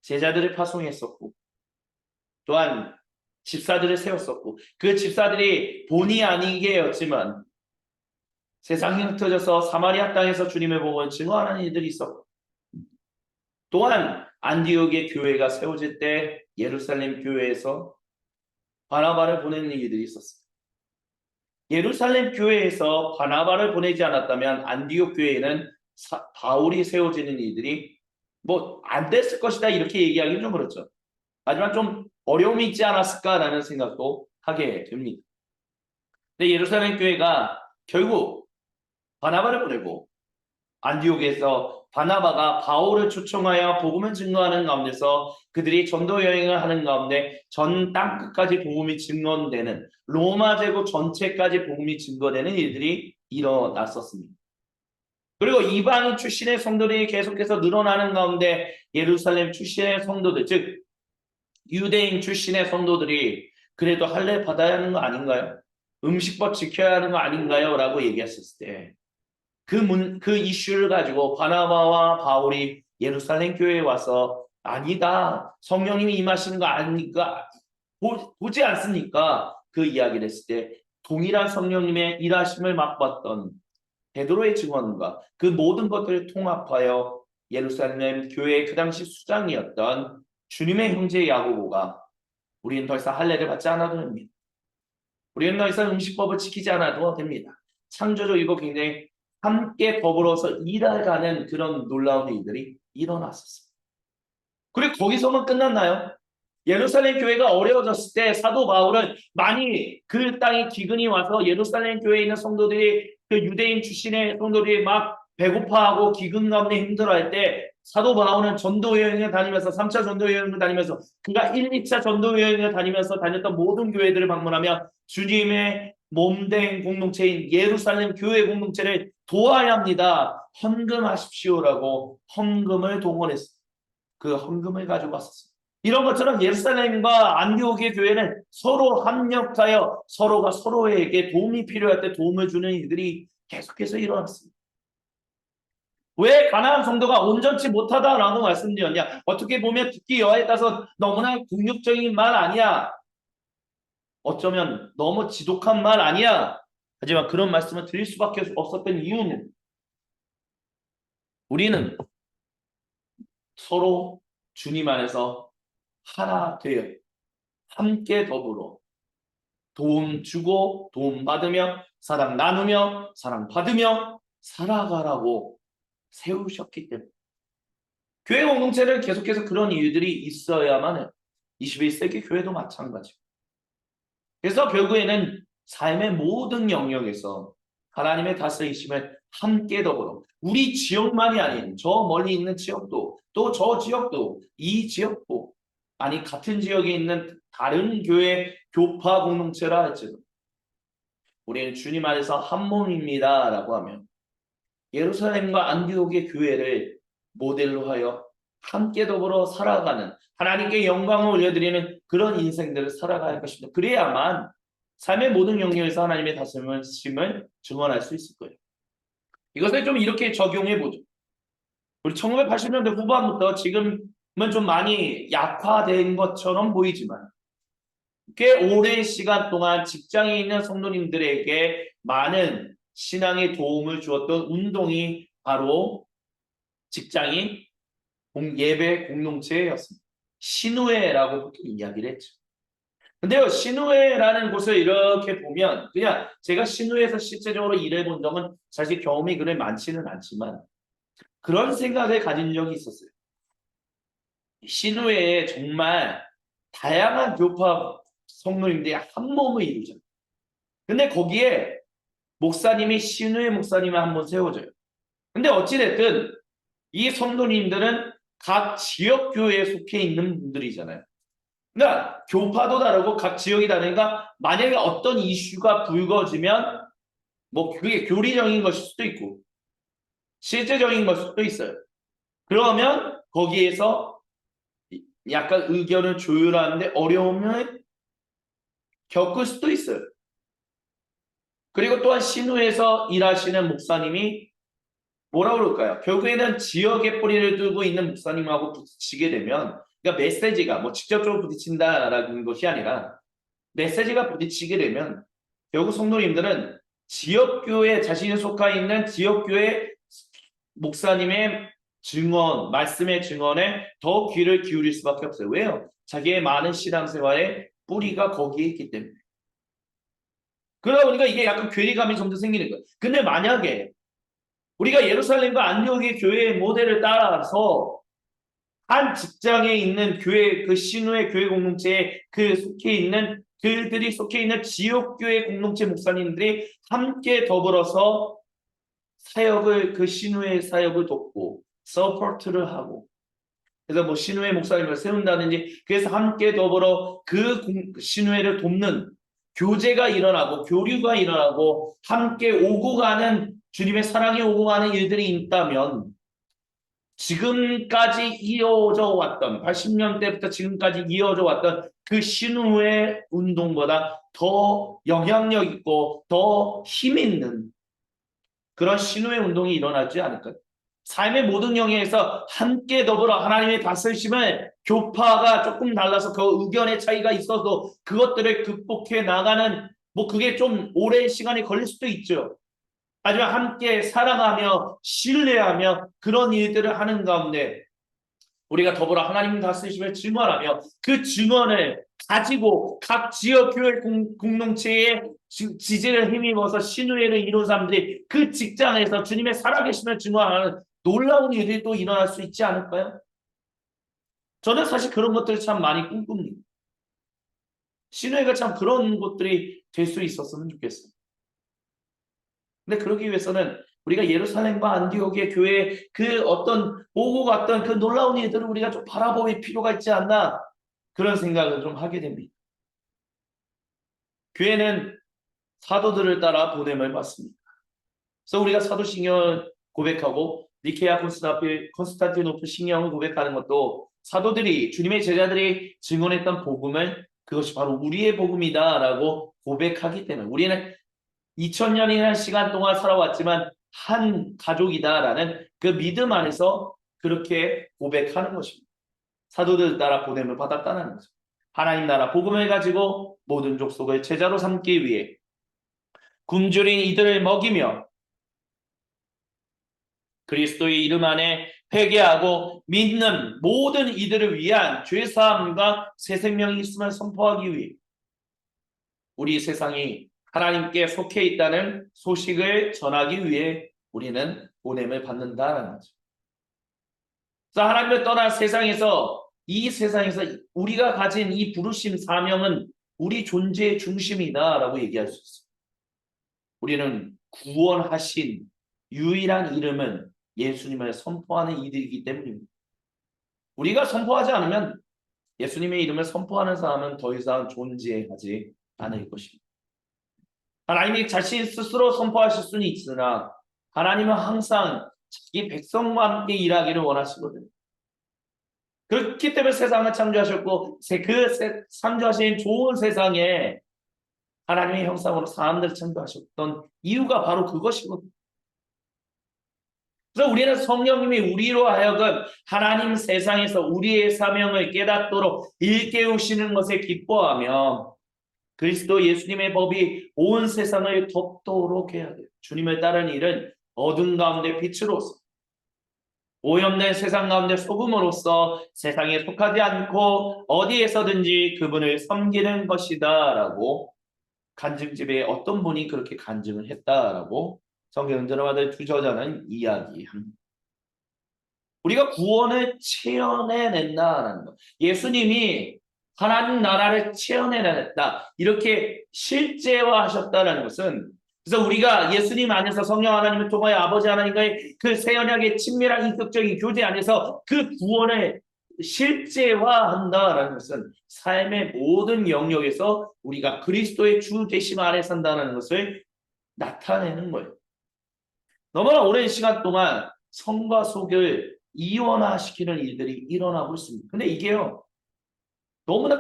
제자들을 파송했었고, 또한 집사들을 세웠었고, 그 집사들이 본의 아니게였지만 세상이 흩어져서 사마리아 땅에서 주님의 복음을 증거하는 일들이 있었고, 또한 안디옥의 교회가 세워질 때 예루살렘 교회에서 바나바를 보내는 일들이 있었습니다. 예루살렘 교회에서 바나바를 보내지 않았다면 안디옥 교회에는 바울이 세워지는 일들이 안 됐을 것이다 이렇게 얘기하기는 좀 그렇죠. 하지만 좀 어려움이 있지 않았을까라는 생각도 하게 됩니다. 근데 예루살렘 교회가 결국 바나바를 보내고, 안디옥에서 바나바가 바울을 초청하여 복음을 증거하는 가운데서 그들이 전도 여행을 하는 가운데 전 땅끝까지 복음이 증거되는, 로마 제국 전체까지 복음이 증거되는 일들이 일어났었습니다. 그리고 이방인 출신의 성도들이 계속해서 늘어나는 가운데 예루살렘 출신의 성도들, 즉 유대인 출신의 성도들이 그래도 할례 받아야 하는 거 아닌가요? 음식법 지켜야 하는 거 아닌가요? 라고 얘기했을 때 그 이슈를 가지고 바나바와 바울이 예루살렘 교회에 와서 아니다, 성령님이 임하시는 거 아니까 보지 않습니까? 그 이야기를 했을 때 동일한 성령님의 일하심을 맛봤던 베드로의 증언과 그 모든 것들을 통합하여 예루살렘 교회의 그 당시 수장이었던 주님의 형제 야고보가 우리는 더 이상 할례를 받지 않아도 됩니다. 우리는 더 이상 음식법을 지키지 않아도 됩니다. 창조적이고 굉장히 함께 더불어서 일해가는 그런 놀라운 일들이 일어났었습니다. 그리고 거기서만 끝났나요? 예루살렘 교회가 어려워졌을 때 사도 바울은 많이 그 땅에 기근이 와서 예루살렘 교회에 있는 성도들이, 그 유대인 출신의 성도들이 막 배고파하고 기근 가운데 힘들어할 때 사도 바울은 전도 여행을 다니면서 3차 전도 여행을 다니면서 그가 1, 2차 전도 여행을 다니면서 다녔던 모든 교회들을 방문하며 주님의 몸된 공동체인 예루살렘 교회 공동체를 도와야 합니다. 헌금하십시오라고 헌금을 동원했습니다. 그 헌금을 가지고 왔었습니다. 이런 것처럼 예루살렘과 안디옥의 교회는 서로 합력하여 서로가 서로에게 도움이 필요할 때 도움을 주는 일들이 계속해서 일어났습니다. 왜 가나안 성도가 온전치 못하다라고 말씀드렸냐? 어떻게 보면 듣기 여하에 따라서 너무나 궁극적인 말 아니야? 어쩌면 너무 지독한 말 아니야? 하지만 그런 말씀을 드릴 수밖에 없었던 이유는 우리는 서로 주님 안에서 하나 되어 함께 더불어 도움 주고 도움 받으며 사랑 나누며 사랑 받으며 살아가라고 세우셨기 때문에 교회 공동체를 계속해서 그런 일들이 있어야만 해요. 21세기 교회도 마찬가지고. 그래서 결국에는 삶의 모든 영역에서 하나님의 다스리심을 함께 더불어 우리 지역만이 아닌 저 멀리 있는 지역도 또 저 지역도 이 지역도 아니 같은 지역에 있는 다른 교회 교파 공동체라 할지도 우리는 주님 안에서 한 몸입니다 라고 하면 예루살렘과 안디옥의 교회를 모델로 하여 함께 더불어 살아가는 하나님께 영광을 올려드리는 그런 인생들을 살아가야 할 것입니다. 그래야만 삶의 모든 영역에서 하나님의 다스림을 증언할 수 있을 거예요. 이것을 좀 이렇게 적용해 보죠. 우리 1980년대 후반부터 지금은 좀 많이 약화된 것처럼 보이지만 꽤 오랜 시간 동안 직장에 있는 성도님들에게 많은 신앙의 도움을 주었던 운동이 바로 직장인 예배 공동체였습니다. 신우회라고 보통 이야기를 했죠. 근데요, 신우회라는 곳을 이렇게 보면 그냥 제가 신우회에서 실제적으로 일해본 적은 사실 경험이 그래 많지는 않지만 그런 생각을 가진 적이 있었어요. 신우회에 정말 다양한 교파 성도님들이 한 몸을 이루잖아요. 근데 거기에 목사님이 신우회 목사님을 한번 세워줘요. 근데 어찌됐든 이 성도님들은 각 지역교회에 속해 있는 분들이잖아요. 그러니까 교파도 다르고 각 지역이 다르니까 만약에 어떤 이슈가 불거지면 뭐 그게 교리적인 것일 수도 있고 실제적인 것일 수도 있어요. 그러면 거기에서 약간 의견을 조율하는데 어려움을 겪을 수도 있어요. 그리고 또한 신우에서 일하시는 목사님이 뭐라 그럴까요? 결국에는 지역의 뿌리를 두고 있는 목사님하고 부딪히게 되면 그러니까 메시지가 뭐 직접적으로 부딪힌다라는 것이 아니라 메시지가 부딪히게 되면 결국 성도님들은 지역교회 자신이 속해 있는 지역교회 목사님의 증언, 말씀의 증언에 더 귀를 기울일 수밖에 없어요. 왜요? 자기의 많은 신앙생활의 뿌리가 거기에 있기 때문에. 그러다 보니까 이게 약간 괴리감이 점점 생기는 거예요. 근데 만약에 우리가 예루살렘과 안디옥의 교회의 모델을 따라서 한 직장에 있는 교회, 그 신우의 교회 공동체에 그 속해 있는 그들이 속해 있는 지역교회 공동체 목사님들이 함께 더불어서 사역을 그 신우의 사역을 돕고 서포트를 하고 그래서 뭐 신우의 목사님을 세운다든지 그래서 함께 더불어 그 신우회를 돕는 교제가 일어나고 교류가 일어나고 함께 오고 가는 주님의 사랑이 오고 가는 일들이 있다면 지금까지 이어져 왔던 80년대부터 지금까지 이어져 왔던 그 신우회 운동보다 더 영향력 있고 더 힘 있는 그런 신우회 운동이 일어나지 않을까요? 삶의 모든 영역에서 함께 더불어 하나님의 다스리심을 교파가 조금 달라서 그 의견의 차이가 있어도 그것들을 극복해 나가는 뭐 그게 좀 오랜 시간이 걸릴 수도 있죠. 하지만 함께 사랑하며 신뢰하며 그런 일들을 하는 가운데 우리가 더불어 하나님 다스리심을 증언하며 그 증언을 가지고 각 지역 교회 공동체의 지지를 힘입어서 신우회를 이룬 사람들이 그 직장에서 주님의 살아계심을 증언하는 놀라운 일이 또 일어날 수 있지 않을까요? 저는 사실 그런 것들을 참 많이 꿈꿉니다. 신우회가 참 그런 것들이 될 수 있었으면 좋겠어요. 근데 그러기 위해서는 우리가 예루살렘과 안디옥의 교회 그 어떤 오고 갔던 그 놀라운 일들을 우리가 좀 바라볼 필요가 있지 않나 그런 생각을 좀 하게 됩니다. 교회는 사도들을 따라 보냄을 받습니다. 그래서 우리가 사도신경을 고백하고 니케아 콘스탄티노플 신경을 고백하는 것도 사도들이 주님의 제자들이 증언했던 복음을 그것이 바로 우리의 복음이다라고 고백하기 때문에 우리는 2000년이라는 시간 동안 살아왔지만 한 가족이다라는 그 믿음 안에서 그렇게 고백하는 것입니다. 사도들 따라 보냄을 받았다는 거죠. 하나님 나라 복음을 가지고 모든 족속을 제자로 삼기 위해 굶주린 이들을 먹이며 그리스도의 이름 안에 회개하고 믿는 모든 이들을 위한 죄사함과 새 생명이 있음을 선포하기 위해 우리 세상이 하나님께 속해 있다는 소식을 전하기 위해 우리는 보냄을 받는다는 거죠. 그래서 하나님을 떠난 세상에서 이 세상에서 우리가 가진 이 부르심 사명은 우리 존재의 중심이다라고 얘기할 수 있어요. 우리는 구원하신 유일한 이름은 예수님을 선포하는 이들이기 때문입니다. 우리가 선포하지 않으면 예수님의 이름을 선포하는 사람은 더 이상 존재하지 않을 것입니다. 하나님이 자신 스스로 선포하실 수는 있으나 하나님은 항상 자기 백성과 함께 일하기를 원하시거든요. 그렇기 때문에 세상을 창조하셨고 그 창조하신 좋은 세상에 하나님의 형상으로 사람들을 창조하셨던 이유가 바로 그것이거든요. 그래서 우리는 성령님이 우리로 하여금 하나님 세상에서 우리의 사명을 깨닫도록 일깨우시는 것에 기뻐하며 그리스도 예수님의 법이 온 세상을 덮도록 해야 돼요. 주님을 따르는 일은 어둠 가운데 빛으로서 오염된 세상 가운데 소금으로서 세상에 속하지 않고 어디에서든지 그분을 섬기는 것이다 라고 간증집에 어떤 분이 그렇게 간증을 했다라고 성경 드라마들 두 저자는 이야기합니다. 우리가 구원을 체험해낸다라는 것. 예수님이 하나님 나라를 체험해냈다. 이렇게 실제화하셨다는 것은 그래서 우리가 예수님 안에서 성령 하나님을 통하여 아버지 하나님과의 그 새 언약의 친밀한 인격적인 교제 안에서 그 구원을 실제화한다라는 것은 삶의 모든 영역에서 우리가 그리스도의 주 되심 아래 산다는 것을 나타내는 거예요. 너무나 오랜 시간 동안 성과 속을 이원화시키는 일들이 일어나고 있습니다. 근데 이게요, 너무나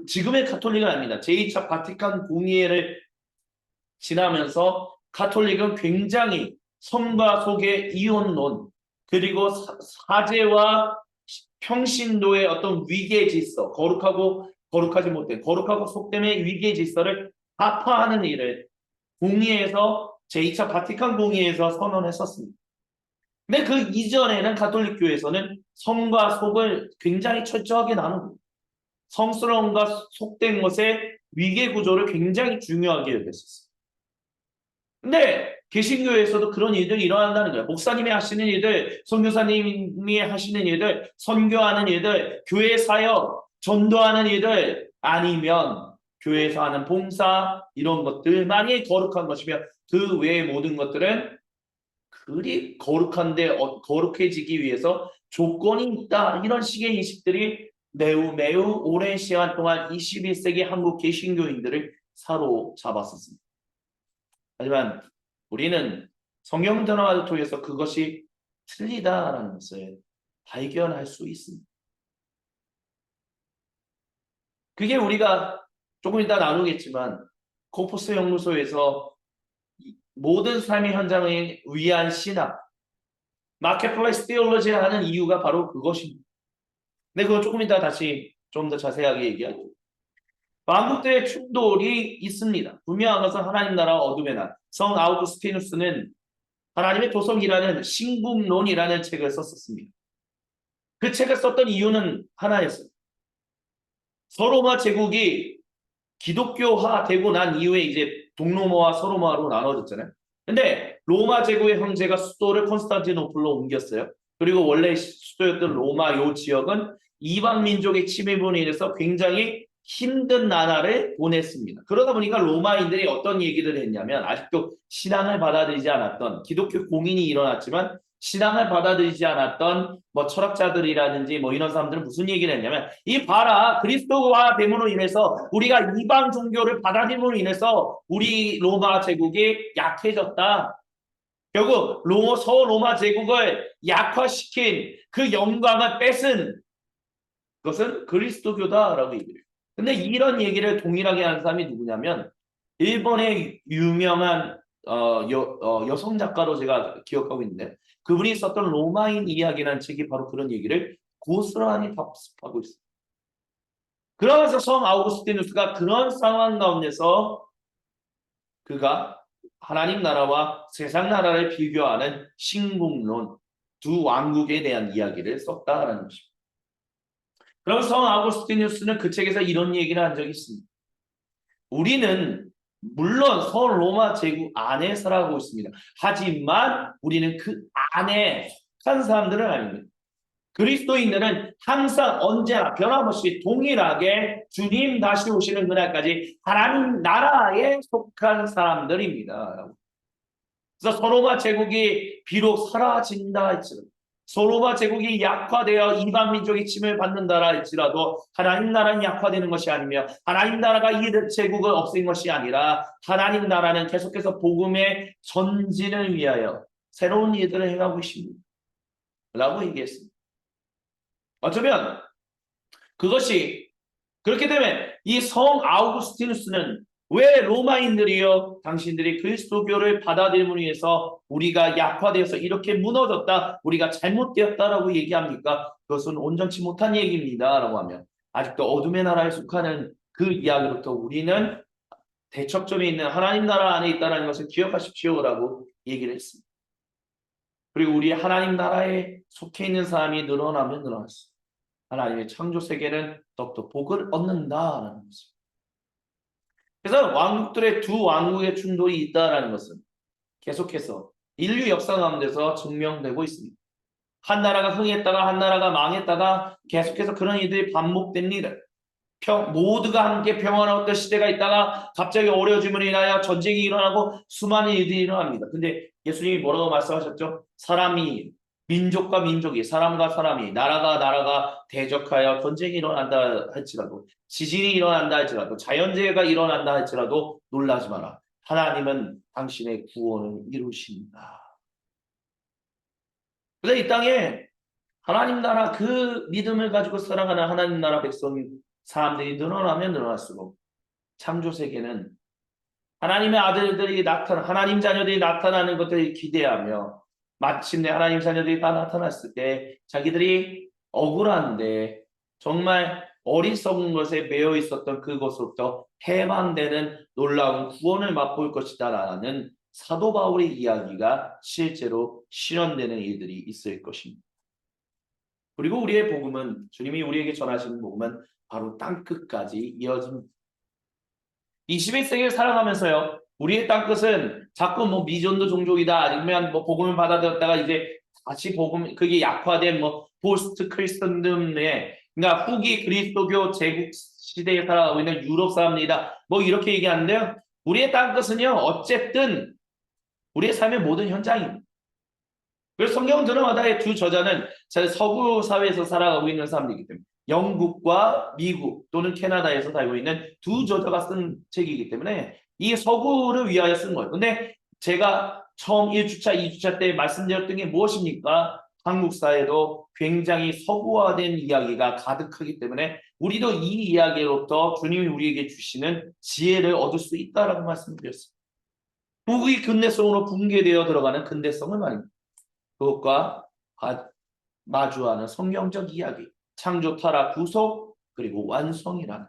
지금의 가톨릭은 아닙니다. 제2차 바티칸 공의회를 지나면서 가톨릭은 굉장히 성과 속의 이혼론, 그리고 사제와 평신도의 어떤 위계 질서, 거룩하지 못된, 거룩하고 속됨의 위계 질서를 타파하는 일을 공의회에서 제2차 바티칸 공의회에서 선언했었습니다. 근데 그 이전에는 가톨릭 교회에서는 성과 속을 굉장히 철저하게 나누고 성스러움과 속된 것의 위계 구조를 굉장히 중요하게 여겼었어요. 근데 개신교에서도 그런 일들이 일어난다는 거예요. 목사님이 하시는 일들, 선교사님이 하시는 일들, 선교하는 일들, 교회 사역, 전도하는 일들 아니면 교회에서 하는 봉사 이런 것들만이 거룩한 것이며 그 외의 모든 것들은 그리 거룩한데 거룩해지기 위해서 조건이 있다. 이런 식의 인식들이 매우 오랜 시간 동안 21세기 한국 개신교인들을 사로잡았었습니다. 하지만 우리는 성경 드라마를 통해서 그것이 틀리다라는 것을 발견할 수 있습니다. 그게 우리가 조금 이따 나누겠지만 코포스 연구소에서 모든 삶의 현장을 위한 신학, 마켓플레이스 티올로지를 하는 이유가 바로 그것입니다. 근데 그거 조금 이따 다시 좀 더 자세하게 얘기하죠. 왕국들의 충돌이 있습니다. 분명한 것은 하나님 나라와 어둠의 날. 성 아우구스티누스는 하나님의 도성이라는 신국론이라는 책을 썼었습니다. 그 책을 썼던 이유는 하나였어요. 서로마 제국이 기독교화 되고 난 이후에 이제 동로마와 서로마로 나눠졌잖아요. 근데 로마 제국의 형제가 수도를 콘스탄티노플로 옮겼어요. 그리고 원래 수도였던 로마 요 지역은 이방 민족의 침입으로 인해서 굉장히 힘든 나라를 보냈습니다. 그러다 보니까 로마인들이 어떤 얘기를 했냐면 아직도 신앙을 받아들이지 않았던 기독교 공인이 일어났지만 신앙을 받아들이지 않았던 뭐 철학자들이라든지 뭐 이런 사람들은 무슨 얘기를 했냐면 이 봐라 그리스도와 됨으로 인해서 우리가 이방 종교를 받아들임으로 인해서 우리 로마 제국이 약해졌다. 결국 서로마 제국을 약화시킨 그 영광을 뺏은 그것은 그리스도교다라고 얘기를 해요. 근데 이런 얘기를 동일하게 하는 사람이 누구냐면 일본의 유명한 여성 작가로 제가 기억하고 있는데 그분이 썼던 로마인 이야기라는 책이 바로 그런 얘기를 고스란히 답습하고 있어요. 그러면서 성 아우구스티누스가 그런 상황 가운데서 그가 하나님 나라와 세상 나라를 비교하는 신국론 두 왕국에 대한 이야기를 썼다라는 것입니다. 그럼 성 아우구스티누스는 그 책에서 이런 얘기를 한 적이 있습니다. 우리는 물론 성 로마 제국 안에 살아가고 있습니다. 하지만 우리는 그 안에 속한 사람들은 아닙니다. 그리스도인들은 항상 언제나 변함없이 동일하게 주님 다시 오시는 그날까지 하나님 나라에 속한 사람들입니다. 그래서 서로마 제국이 비록 사라진다 할지라도 서로마 제국이 약화되어 이방 민족의 침을 받는다 할지라도 하나님 나라는 약화되는 것이 아니며 하나님 나라가 이 제국을 없앤 것이 아니라 하나님 나라는 계속해서 복음의 전진을 위하여 새로운 일들을 해가고 있습니다. 라고 얘기했습니다. 어쩌면 그것이 그렇기 때문에 이 성 아우구스티누스는 왜 로마인들이요 당신들이 그리스도교를 받아들임으로 인해서 우리가 약화되어서 이렇게 무너졌다 우리가 잘못되었다라고 얘기합니까? 그것은 온전치 못한 얘기입니다 라고 하면 아직도 어둠의 나라에 속하는 그 이야기로부터 우리는 대척점에 있는 하나님 나라 안에 있다는 것을 기억하십시오라고 얘기를 했습니다. 그리고 우리 하나님 나라에 속해 있는 사람이 늘어나면 늘어났습니다. 하나님의 창조 세계는 더욱더 복을 얻는다라는 것입니다. 그래서 왕국들의 두 왕국의 충돌이 있다라는 것은 계속해서 인류 역사 가운데서 증명되고 있습니다. 한 나라가 흥했다가 한 나라가 망했다가 계속해서 그런 일들이 반복됩니다. 모두가 함께 평화로웠던 시대가 있다가 갑자기 어려워짐으로 인하여 전쟁이 일어나고 수많은 일들이 일어납니다. 근데 예수님이 뭐라고 말씀하셨죠? 사람이 민족과 민족이 사람과 사람이 나라가 대적하여 전쟁이 일어난다 할지라도 지진이 일어난다 할지라도 자연재해가 일어난다 할지라도 놀라지 마라. 하나님은 당신의 구원을 이루신다. 그래서 이 땅에 하나님 나라 그 믿음을 가지고 살아가는 하나님 나라 백성 사람들이 늘어나면 늘어날수록 창조 세계는 하나님의 아들들이 하나님 자녀들이 나타나는 것들을 기대하며 마침내 하나님 자녀들이 다 나타났을 때 자기들이 억울한데 정말 어리석은 것에 매여 있었던 그것으로부터 해방되는 놀라운 구원을 맛볼 것이다라는 사도 바울의 이야기가 실제로 실현되는 일들이 있을 것입니다. 그리고 우리의 복음은 주님이 우리에게 전하시는 복음은 바로 땅끝까지 이어집니다. 21세기를 살아가면서요. 우리의 땅끝은 자꾸 뭐 미전도 종족이다 아니면 뭐 복음을 받아들였다가 이제 다시 복음 그게 약화된 뭐 포스트 크리스천즘에 그러니까 후기 그리스도교 제국 시대에 살아가고 있는 유럽 사람들이다 뭐 이렇게 얘기하는데요. 우리의 땅끝은요. 어쨌든 우리의 삶의 모든 현장입니다. 그래서 성경 드라마다의 두 저자는 서구 사회에서 살아가고 있는 사람들이기 때문에 영국과 미국 또는 캐나다에서 살고 있는 두 저자가 쓴 책이기 때문에 이 서구를 위하여 쓴 거예요. 근데 제가 처음 1주차, 2주차 때 말씀드렸던 게 무엇입니까? 한국 사회도 굉장히 서구화된 이야기가 가득하기 때문에 우리도 이 이야기로부터 주님이 우리에게 주시는 지혜를 얻을 수 있다라고 말씀드렸습니다. 북이 근대성으로 붕괴되어 들어가는 근대성을 말입니다. 그것과 마주하는 성경적 이야기, 창조, 타락, 구속, 그리고 완성이라는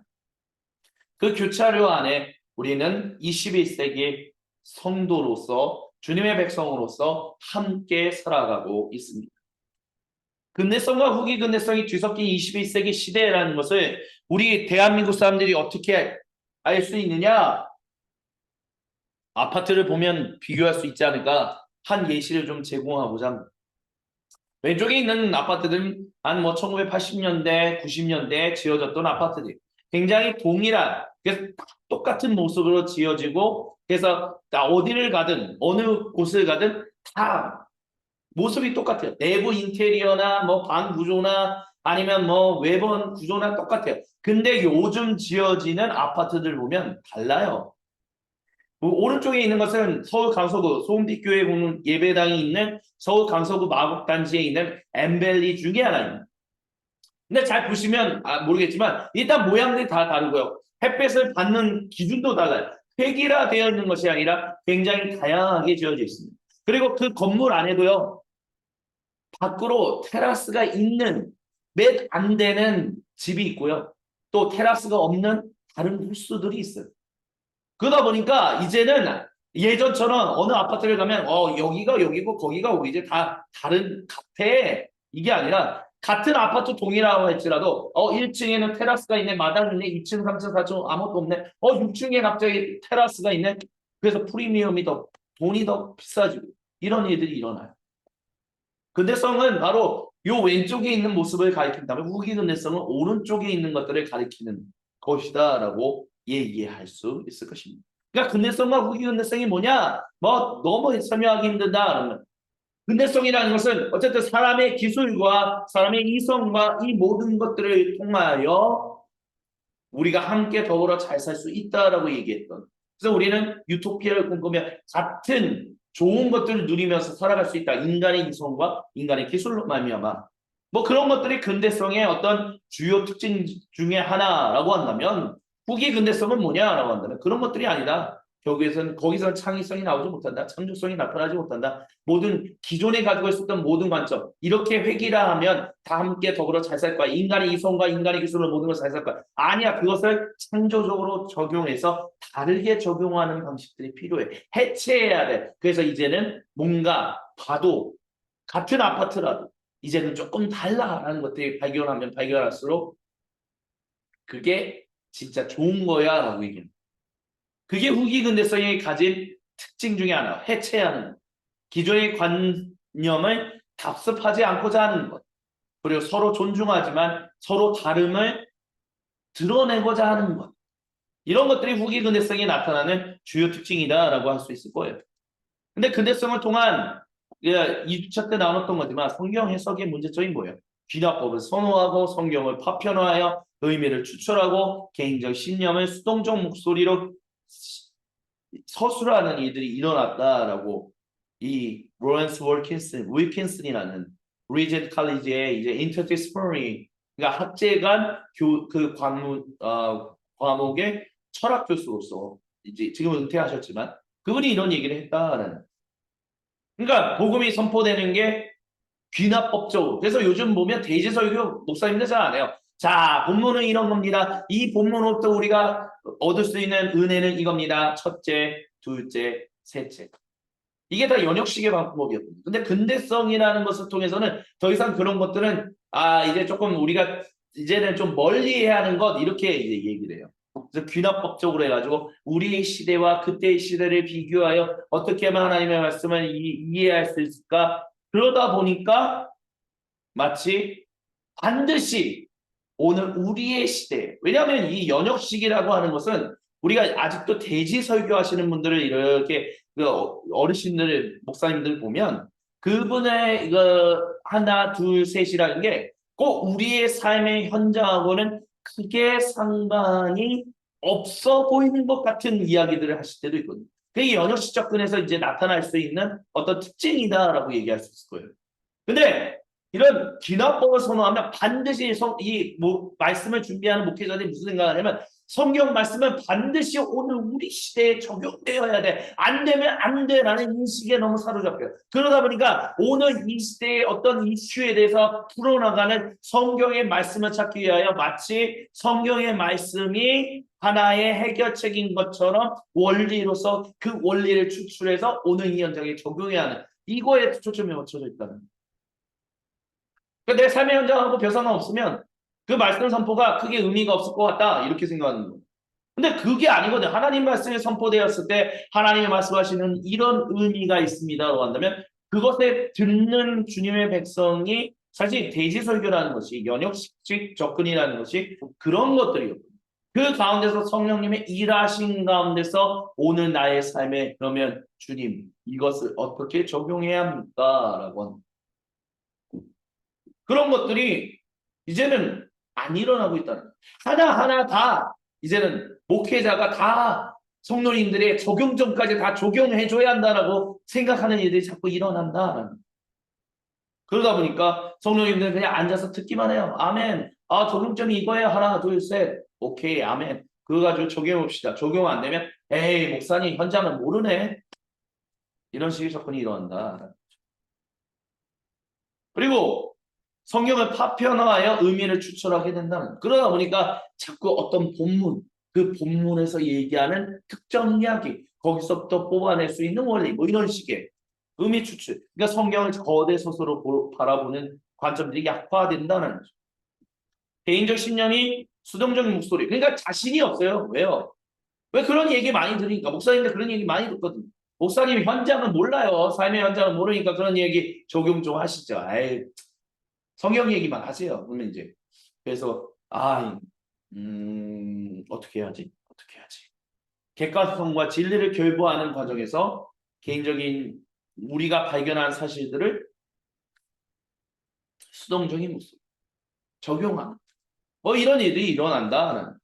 그 교차로 안에 우리는 21세기 성도로서 주님의 백성으로서 함께 살아가고 있습니다. 근대성과 후기 근대성이 뒤섞인 21세기 시대라는 것을 우리 대한민국 사람들이 어떻게 알 수 있느냐? 아파트를 보면 비교할 수 있지 않을까? 한 예시를 좀 제공하고자 합니다. 왼쪽에 있는 아파트들은 한 뭐 1980년대, 90년대에 지어졌던 아파트들. 굉장히 동일한, 그래서 똑같은 모습으로 지어지고, 그래서 어디를 가든 어느 곳을 가든 다 모습이 똑같아요. 내부 인테리어나 뭐 방 구조나 아니면 뭐 외관 구조나 똑같아요. 근데 요즘 지어지는 아파트들 보면 달라요. 오른쪽에 있는 것은 서울 강서구 소음빛교회 보는 예배당이 있는 서울 강서구 마곡단지에 있는 엠벨리 중에 하나입니다. 근데 잘 보시면 모르겠지만 일단 모양들이 다 다르고요. 햇빛을 받는 기준도 달라요. 획일화되어 있는 것이 아니라 굉장히 다양하게 지어져 있습니다. 그리고 그 건물 안에도요. 밖으로 테라스가 있는 몇 안 되는 집이 있고요. 또 테라스가 없는 다른 호수들이 있어요. 그러다 보니까 이제는 예전처럼 어느 아파트를 가면 여기가 여기고 거기가 이제 다 다른 같아. 이게 아니라 같은 아파트 동이라고 할지라도 1층에는 테라스가 있네, 마당이 있네, 2층, 3층, 4층 아무것도 없네. 6층에 갑자기 테라스가 있네. 그래서 프리미엄이 더 돈이 더 비싸지고 이런 일들이 일어나요. 근대성은 바로 요 왼쪽에 있는 모습을 가리킨다면 후기 근대성은 오른쪽에 있는 것들을 가리키는 것이다라고 얘기할 수 있을 것입니다. 그러니까 근대성과 후기 근대성이 뭐냐? 뭐 너무 설명하기 힘들다 그러면 근대성이라는 것은 어쨌든 사람의 기술과 사람의 이성과 이 모든 것들을 통하여 우리가 함께 더불어 잘 살 수 있다라고 얘기했던. 그래서 우리는 유토피아를 꿈꾸며 같은 좋은 것들을 누리면서 살아갈 수 있다. 인간의 이성과 인간의 기술로 말미암아. 뭐 그런 것들이 근대성의 어떤 주요 특징 중에 하나라고 한다면 후기 근대성은 뭐냐라고 한다면 그런 것들이 아니다. 거기서는 창의성이 나오지 못한다. 창조성이 나타나지 못한다. 모든 기존에 가지고 있었던 모든 관점 이렇게 획일화하면 다 함께 더불어 잘 살 거야. 인간의 이성과 인간의 기술로 모든 걸 잘 살 거야. 아니야. 그것을 창조적으로 적용해서 다르게 적용하는 방식들이 필요해. 해체해야 돼. 그래서 이제는 뭔가 봐도 같은 아파트라도 이제는 조금 달라라는 것들이 발견하면 발견할수록 그게 진짜 좋은 거야 라고 얘기합니다. 그게 후기 근대성이 가진 특징 중에 하나. 해체하는 것. 기존의 관념을 답습하지 않고자 하는 것. 그리고 서로 존중하지만 서로 다름을 드러내고자 하는 것. 이런 것들이 후기 근대성이 나타나는 주요 특징이다라고 할 수 있을 거예요. 근데 근대성을 통한 2주차 때 나눴던 거지만 성경 해석의 문제점이 뭐예요? 귀납법을 선호하고 성경을 파편화하여 의미를 추출하고 개인적 신념을 수동적 목소리로 서술하는 일들이 일어났다라고 이 로렌스 윌킨슨이라는 리젠트 칼리지의 이제 인터디스플리너리 그러니까 학제간 그 과목의 철학 교수로서 이제 지금 은퇴하셨지만 그분이 이런 얘기를 했다라는. 그러니까 복음이 선포되는 게 귀납법적으로. 그래서 요즘 보면 대제설교 목사님들 잘 안 해요. 자, 본문은 이런 겁니다. 이 본문으로부터 우리가 얻을 수 있는 은혜는 이겁니다. 첫째, 둘째, 셋째. 이게 다 연역식의 방법이었거든요. 근데 근대성이라는 것을 통해서는 더 이상 그런 것들은 이제 조금 우리가 이제는 좀 멀리 해야 하는 것 이렇게 이제 얘기를 해요. 그래서 귀납법적으로 해가지고 우리의 시대와 그때의 시대를 비교하여 어떻게 하면 하나님의 말씀을 이해할 수 있을까? 그러다 보니까 마치 반드시 오늘 우리의 시대, 왜냐하면 이 연역식이라고 하는 것은 우리가 아직도 대지 설교하시는 분들을 이렇게 어르신들, 목사님들 보면 그분의 이거 하나, 둘, 셋이라는 게 꼭 우리의 삶의 현장하고는 크게 상관이 없어 보이는 것 같은 이야기들을 하실 때도 있거든요. 그게 연역식 접근에서 이제 나타날 수 있는 어떤 특징이다라고 얘기할 수 있을 거예요. 근데 이런 귀납법을 선호하면 반드시 말씀을 준비하는 목회자들이 무슨 생각을 하냐면 성경 말씀은 반드시 오늘 우리 시대에 적용되어야 돼. 안 되면 안 돼라는 인식에 너무 사로잡혀요. 그러다 보니까 오늘 이 시대의 어떤 이슈에 대해서 풀어나가는 성경의 말씀을 찾기 위하여 마치 성경의 말씀이 하나의 해결책인 것처럼 원리로서 그 원리를 추출해서 오늘 이 현장에 적용해야 하는 이거에 초점이 맞춰져 있다는 거예요. 그러니까 내 삶의 현장하고 별 상관 없으면 그 말씀 선포가 크게 의미가 없을 것 같다 이렇게 생각하는 거예요. 근데 그게 아니거든. 하나님 말씀이 선포되었을 때 하나님의 말씀하시는 이런 의미가 있습니다라고 한다면 그것에 듣는 주님의 백성이 사실 대지설교라는 것이 연역식 접근이라는 것이 그런 것들이거든요. 그 가운데서 성령님의 일하신 가운데서 오늘 나의 삶에 그러면 주님 이것을 어떻게 적용해야 합니까? 라고 그런 것들이 이제는 안 일어나고 있다는 거예요. 하나하나 다 이제는 목회자가 다 성도님들의 적용점까지 다 적용해줘야 한다라고 생각하는 일들이 자꾸 일어난다라는 거예요. 그러다 보니까 성도님들은 그냥 앉아서 듣기만 해요. 아멘. 아, 적용점이 이거예요. 하나, 둘, 셋. 오케이, 아멘. 그거 가지고 적용해봅시다. 적용 안 되면 에이, 목사님 현장은 모르네. 이런 식의 접근이 일어난다. 그리고 성경을 파편화하여 의미를 추출하게 된다는. 그러다 보니까 자꾸 어떤 본문, 그 본문에서 얘기하는 특정 이야기, 거기서부터 뽑아낼 수 있는 원리, 뭐 이런 식의 의미 추출. 그러니까 성경을 거대 소설로 바라보는 관점들이 약화된다는 거죠. 개인적 신념이 수동적인 목소리. 그러니까 자신이 없어요. 왜요? 왜 그런 얘기 많이 들으니까 목사님들 그런 얘기 많이 듣거든요. 목사님 현장은 몰라요. 삶의 현장은 모르니까 그런 얘기 적용 좀 하시죠. 아이, 성경 얘기만 하세요. 그러면 이제 그래서 어떻게 해야지? 어떻게 해야지? 객관성과 진리를 결부하는 과정에서 개인적인 우리가 발견한 사실들을 수동적인 모습 적용하는 뭐 이런 일이 일어난다.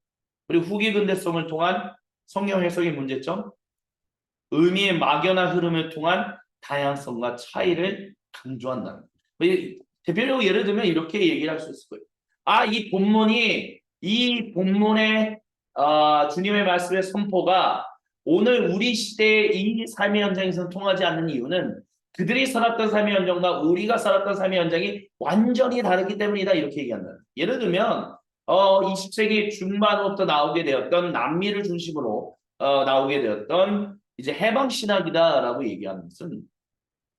그리고 후기 근대성을 통한 성경 해석의 문제점, 의미의 막연한 흐름을 통한 다양성과 차이를 강조한다는 거예요. 대표적으로 예를 들면 이렇게 얘기를 할 수 있을 거예요. 이 본문의 주님의 말씀의 선포가 오늘 우리 시대의 이 삶의 현장에서 통하지 않는 이유는 그들이 살았던 삶의 현장과 우리가 살았던 삶의 현장이 완전히 다르기 때문이다. 이렇게 얘기한다. 예를 들면 20세기 중반부터 나오게 되었던 남미를 중심으로 나오게 되었던 이제 해방 신학이다라고 얘기하는 것은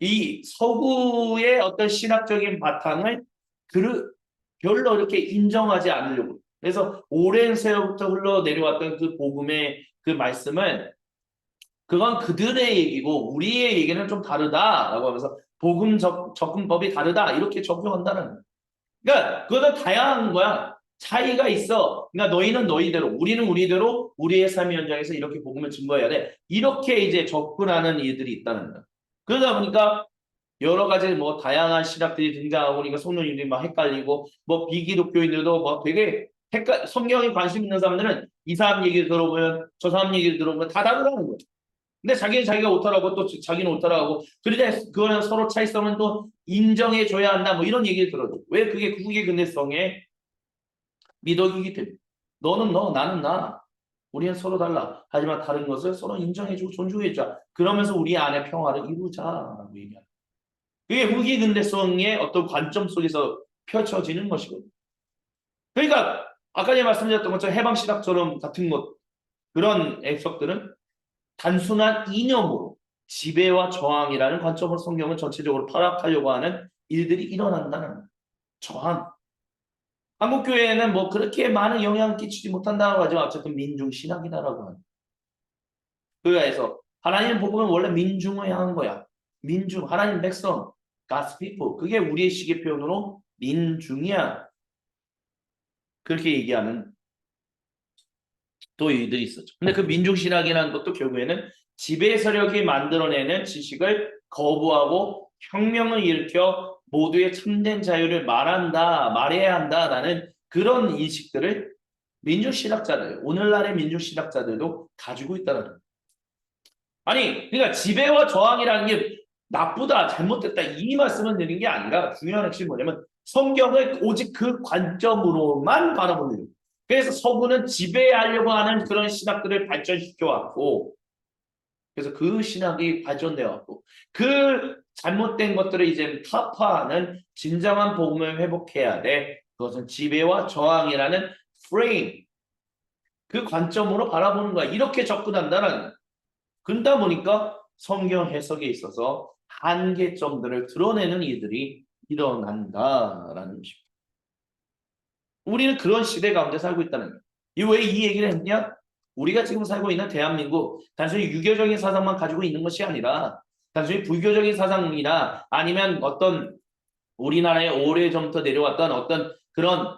이 서구의 어떤 신학적인 바탕을 별로 이렇게 인정하지 않으려고. 그래서 오랜 세월부터 흘러내려왔던 그 복음의 그 말씀을 그건 그들의 얘기고 우리의 얘기는 좀 다르다라고 하면서 복음 접근법이 다르다 이렇게 적용한다는 거예요. 그러니까 그거는 다양한 거야. 차이가 있어. 그러니까 너희는 너희대로, 우리는 우리대로 우리의 삶의 현장에서 이렇게 복음을 증거해야 돼. 이렇게 이제 접근하는 일들이 있다는 거야. 그러다 보니까 여러 가지 뭐 다양한 신학들이 등장하고 그러니까 성도님들이 막 헷갈리고 뭐 비기독교인들도 뭐 되게 성경에 관심 있는 사람들은 이 사람 얘기를 들어보면 저 사람 얘기를 들어보면 다 다르다는 거예요. 근데 자기는 자기가 옳다라고 또 자기는 옳다라고 그런데 그거는 서로 차이성은 또 인정해 줘야 한다 뭐 이런 얘기를 들어도 왜 그게 국의 근대성의 미덕이기 때문에 너는 너 나는 나 우리는 서로 달라 하지만 다른 것을 서로 인정해주고 존중해주자 그러면서 우리 안에 평화를 이루자라고 얘기합니다. 그게 후기 근대성의 어떤 관점 속에서 펼쳐지는 것이거든요. 그러니까 아까 제가 말씀드렸던 것처럼 해방신학처럼 같은 것 그런 해석들은 단순한 이념으로 지배와 저항이라는 관점으로 성경은 전체적으로 파악하려고 하는 일들이 일어난다는 저항. 한국교회에는 뭐 그렇게 많은 영향을 끼치지 못한다고 하지만 어쨌든 민중신학이다라고 하는. 그래서 하나님의 복음은 원래 민중을 향한 거야. 민중, 하나님 백성, God's people. 그게 우리의 시계 표현으로 민중이야. 그렇게 얘기하는 또 이들이 있었죠. 근데 그 민중신학이라는 것도 결국에는 지배 세력이 만들어내는 지식을 거부하고 혁명을 일으켜 모두의 참된 자유를 말해야 한다라는 그런 인식들을 민중신학자들, 오늘날의 민중신학자들도 가지고 있다는 거예요. 아니, 그러니까 지배와 저항이라는 게 나쁘다, 잘못됐다 이 말씀을 드리는 게 아니라 중요한 핵심이 뭐냐면 성경을 오직 그 관점으로만 바라보는 거예요. 그래서 서구는 지배하려고 하는 그런 신학들을 발전시켜 왔고 그래서 그 신학이 발전되어 왔고 그 잘못된 것들을 이제 타파하는 진정한 복음을 회복해야 돼. 그것은 지배와 저항이라는 프레임 그 관점으로 바라보는 거야. 이렇게 접근한다는 거야. 그러다 보니까 성경 해석에 있어서 한계점들을 드러내는 일들이 일어난다라는 것입니다. 우리는 그런 시대 가운데 살고 있다는 거예요. 왜 이 얘기를 했냐? 우리가 지금 살고 있는 대한민국 단순히 유교적인 사상만 가지고 있는 것이 아니라 단순히 불교적인 사상이나 아니면 어떤 우리나라에 오래전부터 내려왔던 어떤 그런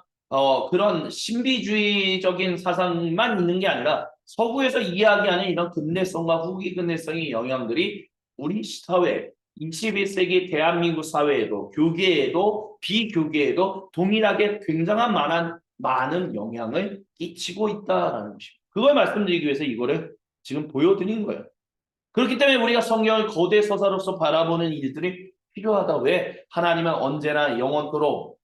그런 신비주의적인 사상만 있는 게 아니라 서구에서 이야기하는 이런 근대성과 후기 근대성의 영향들이 우리 사회, 21세기 대한민국 사회에도 교계에도 비교계에도 동일하게 굉장한 많은 영향을 끼치고 있다라는 것입니다. 그걸 말씀드리기 위해서 이거를 지금 보여드린 거예요. 그렇기 때문에 우리가 성경을 거대 서사로서 바라보는 일들이 필요하다. 왜? 하나님은 언제나 영원토록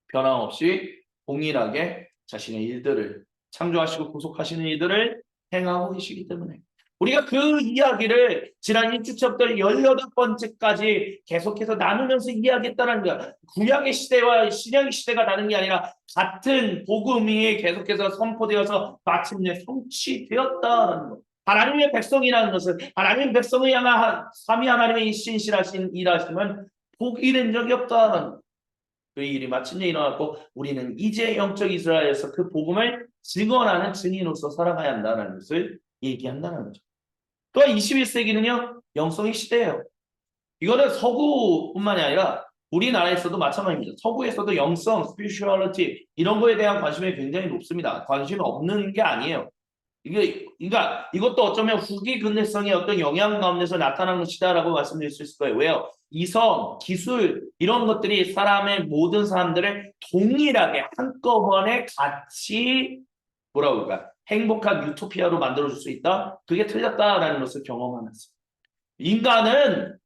변함없이 동일하게 자신의 일들을 창조하시고 구속하시는 일들을 행하고 계시기 때문에 우리가 그 이야기를 지난 1주차부터 18번째까지 계속해서 나누면서 이야기했다는 거야. 구약의 시대와 신약의 시대가 다른 게 아니라 같은 복음이 계속해서 선포되어서 마침내 성취되었다는 거. 하나님의 백성이라는 것은 하나님의 백성을 향한 삼위 하나님의 신실하신 일하심은 포기된 적이 없다는 거. 그 일이 마침내 일어났고 우리는 이제 영적 이스라엘에서 그 복음을 증언하는 증인으로서 살아가야 한다는 것을 얘기한다는 거죠. 또한 21세기는요. 영성의 시대예요. 이거는 서구뿐만이 아니라 우리나라에서도 마찬가지입니다. 서구에서도 영성, spirituality 이런 거에 대한 관심이 굉장히 높습니다. 관심이 없는 게 아니에요. 그러니까 이것도 어쩌면 후기 근대성의 어떤 영향 가운데서 나타난 것이다라고 말씀드릴 수 있을 거예요. 왜요? 이성, 기술 이런 것들이 사람의 모든 사람들을 동일하게 한꺼번에 같이 뭐라고 할까? 행복한 유토피아로 만들어줄 수 있다? 그게 틀렸다라는 것을 경험하면서 인간은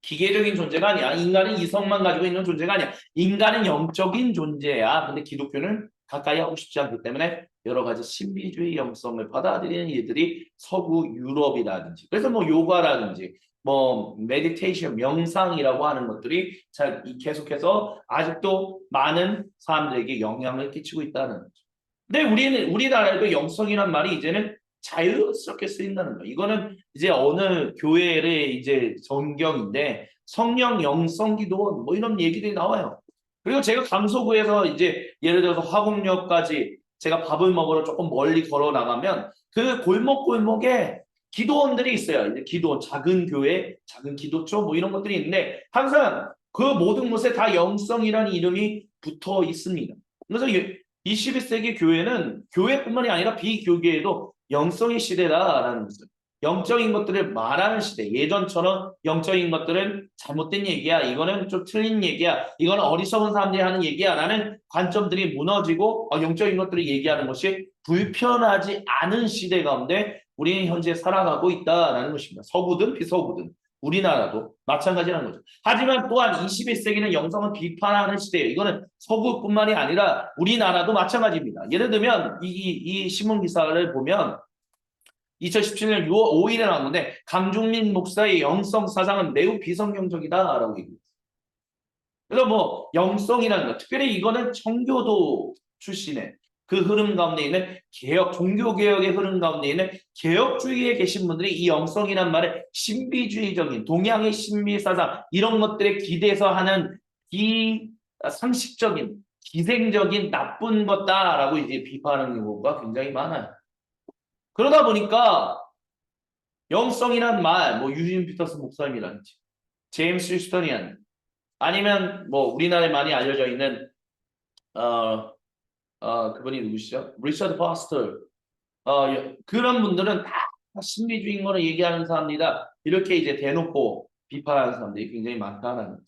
기계적인 존재가 아니야. 인간은 이성만 가지고 있는 존재가 아니야. 인간은 영적인 존재야. 근데 기독교는 가까이 하고 싶지 않기 때문에 여러 가지 신비주의 영성을 받아들이는 일들이 서구 유럽이라든지 그래서 뭐 요가라든지 뭐 메디테이션, 명상이라고 하는 것들이 잘 계속해서 아직도 많은 사람들에게 영향을 끼치고 있다는 거죠. 근데 우리나라에도 영성이란 말이 이제는 자유스럽게 쓰인다는 거. 이거는 이제 어느 교회의 이제 전경인데 성령 영성 기도원 뭐 이런 얘기들이 나와요. 그리고 제가 강서구에서 이제 예를 들어서 화곡역까지 제가 밥을 먹으러 조금 멀리 걸어 나가면 그 골목골목에 기도원들이 있어요. 이제 기도원, 작은 교회, 작은 기도처 뭐 이런 것들이 있는데 항상 그 모든 곳에 다 영성이라는 이름이 붙어 있습니다. 그래서 21세기 교회는 교회뿐만이 아니라 비교계에도 영성의 시대다라는 것을 영적인 것들을 말하는 시대. 예전처럼 영적인 것들은 잘못된 얘기야. 이거는 좀 틀린 얘기야. 이거는 어리석은 사람들이 하는 얘기야. 라는 관점들이 무너지고 영적인 것들을 얘기하는 것이 불편하지 않은 시대 가운데 우리는 현재 살아가고 있다라는 것입니다. 서구든 비서구든 우리나라도 마찬가지라는 거죠. 하지만 또한 21세기는 영성을 비판하는 시대예요. 이거는 서구뿐만이 아니라 우리나라도 마찬가지입니다. 예를 들면 이 신문 기사를 보면 2017년 6월 5일에 나왔는데 강중민 목사의 영성 사상은 매우 비성경적이다라고 얘기했어요. 그래서 뭐 영성이라는 것, 특별히 이거는 청교도 출신의 그 흐름 가운데 있는 개혁, 종교개혁의 흐름 가운데 있는 개혁주의에 계신 분들이 이 영성이란 말에 신비주의적인 동양의 신비사상 이런 것들에 기대서 하는 비상식적인 기생적인 나쁜 것다라고 이제 비판하는 경우가 굉장히 많아요. 그러다 보니까 영성이란 말, 뭐 유진 피터스 목사님이라든지 제임스 슈스터니안 아니면 뭐 우리나라에 많이 알려져 있는 그분이 누구시죠? 리처드 파스터 그런 분들은 다 신비주의인 거를 얘기하는 사람이다. 이렇게 이제 대놓고 비판하는 사람들이 굉장히 많다는 거죠.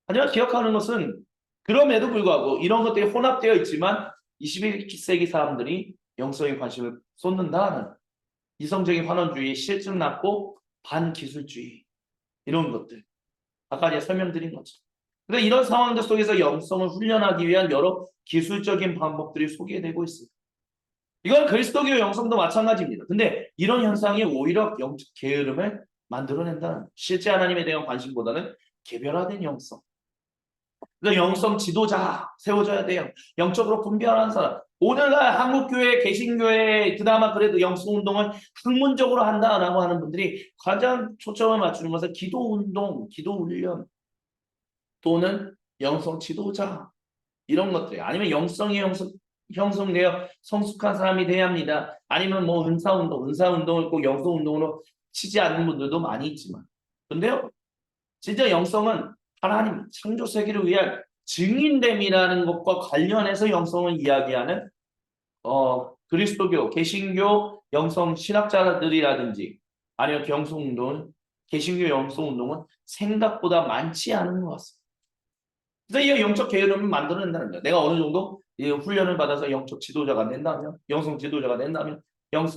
하지만 기억하는 것은 그럼에도 불구하고 이런 것들이 혼합되어 있지만 21세기 사람들이 영성에 관심을 쏟는다는 이성적인 환원주의, 실증 낮고 반기술주의 이런 것들 아까 제가 설명드린 것처럼 그래서 이런 상황들 속에서 영성을 훈련하기 위한 여러 기술적인 방법들이 소개되고 있습니다. 이건 그리스도교 영성도 마찬가지입니다. 근데 이런 현상이 오히려 영적 게으름을 만들어낸다는 실제 하나님에 대한 관심보다는 개별화된 영성. 그래서 영성 지도자 세워져야 돼요. 영적으로 분별하는 사람. 오늘날 한국교회, 개신교회 그나마 그래도 영성운동을 학문적으로 한다라고 하는 분들이 가장 초점을 맞추는 것은 기도운동, 기도훈련 또는 영성 지도자 이런 것들 아니면 영성이 형성되어 성숙한 사람이 돼야 합니다. 아니면 뭐 은사운동을 꼭 영성운동으로 치지 않는 분들도 많이 있지만 근데요 진짜 영성은 하나님 창조 세계를 위한 증인됨이라는 것과 관련해서 영성을 이야기하는 그리스도교, 개신교 영성 신학자들이라든지 아니면 영성운동은 개신교 영성운동은 생각보다 많지 않은 것 같습니다. 그래서 이 영적 게으름을 만들어낸다는 거예요. 내가 어느 정도 이 훈련을 받아서 영적 지도자가 된다면, 영성 지도자가 된다면,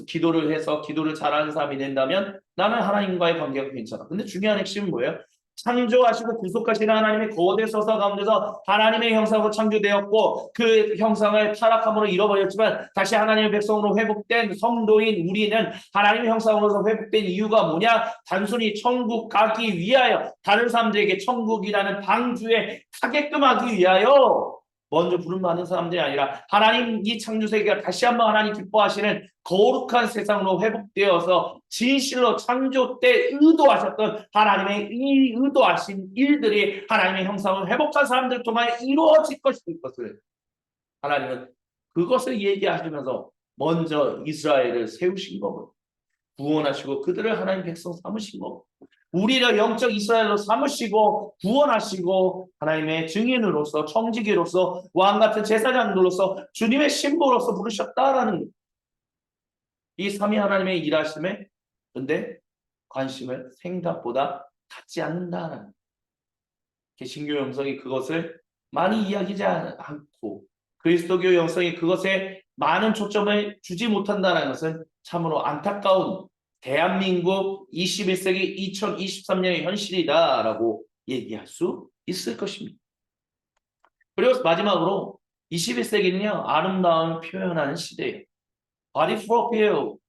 기도를 해서 기도를 잘하는 사람이 된다면 나는 하나님과의 관계가 괜찮아. 근데 중요한 핵심은 뭐예요? 창조하시고 구속하시는 하나님의 거대 서사 가운데서 하나님의 형상으로 창조되었고 그 형상을 타락함으로 잃어버렸지만 다시 하나님의 백성으로 회복된 성도인 우리는 하나님의 형상으로서 회복된 이유가 뭐냐? 단순히 천국 가기 위하여 다른 사람들에게 천국이라는 방주에 가게끔 하기 위하여 먼저 부름받은 사람들이 아니라 하나님 이 창조세계가 다시 한번 하나님 기뻐하시는 거룩한 세상으로 회복되어서 진실로 창조 때 의도하셨던 하나님의 이 의도하신 일들이 하나님의 형상을 회복한 사람들 통하여 이루어질 것을 하나님은 그것을 얘기하시면서 먼저 이스라엘을 세우신 거고 구원하시고 그들을 하나님 백성 삼으신 거고 우리를 영적 이스라엘로 삼으시고 구원하시고 하나님의 증인으로서 청지기로서 왕같은 제사장들로서 주님의 신부로서 부르셨다라는 이 삼위 하나님의 일하심에 근데 관심을 생각보다 갖지 않는다는 개신교 영성이 그것을 많이 이야기하지 않고 그리스도교 영성이 그것에 많은 초점을 주지 못한다는 것은 참으로 안타까운 대한민국 21세기 2023년의 현실이다라고 얘기할 수 있을 것입니다. 그리고 마지막으로 21세기는요. 아름다움을 표현하는 시대예요. 바디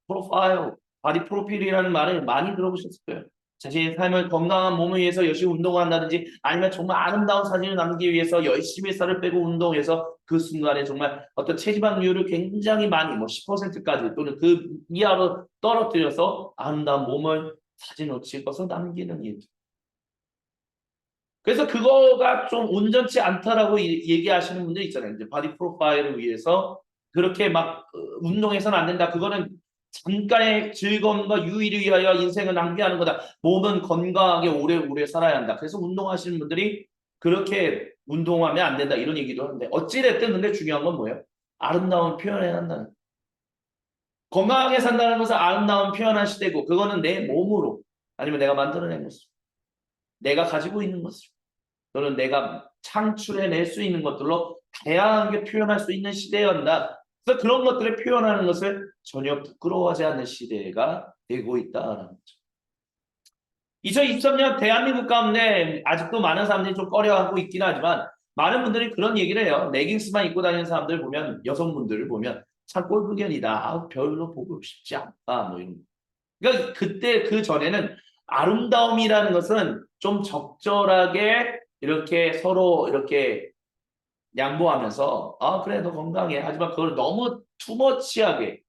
프로파일, 바디 프로필이라는 말을 많이 들어보셨을 거예요. 자신의 삶을 건강한 몸을 위해서 열심히 운동한다든지 아니면 정말 아름다운 사진을 남기기 위해서 열심히 살을 빼고 운동해서 그 순간에 정말 어떤 체지방률을 굉장히 많이 10%까지 또는 그 이하로 떨어뜨려서 아름다운 몸을 사진으로 찍어서 남기는 일. 그래서 그거가 좀 온전치 않다라고 얘기하시는 분들 있잖아요. 이제 바디 프로파일을 위해서 그렇게 막 운동해서는 안 된다. 그거는 잠깐의 즐거움과 유의를 위하여 인생을 낭비하는 거다. 몸은 건강하게 오래오래 살아야 한다. 그래서 운동하시는 분들이 그렇게 운동하면 안 된다. 이런 얘기도 하는데 어찌됐든 근데 중요한 건 뭐예요? 아름다운 표현을 한다는 거예요. 건강하게 산다는 것은 아름다운 표현한 시대고 그거는 내 몸으로 아니면 내가 만들어낸 것으로 내가 가지고 있는 것으로 또는 내가 창출해낼 수 있는 것들로 다양하게 표현할 수 있는 시대였다. 그래서 그런 것들을 표현하는 것을 전혀 부끄러워하지 않는 시대가 되고 있다라는 거죠. 2023년 대한민국 가운데 아직도 많은 사람들이 좀 꺼려하고 있긴 하지만 많은 분들이 그런 얘기를 해요. 레깅스만 입고 다니는 사람들 보면 여성분들을 보면 참 꼴불견이다. 별로 보고 싶지 않다. 뭐 이런. 그러니까 그때 그 전에는 아름다움이라는 것은 좀 적절하게 이렇게 서로 이렇게 양보하면서 그래 너 건강해 하지만 그걸 너무 투머치하게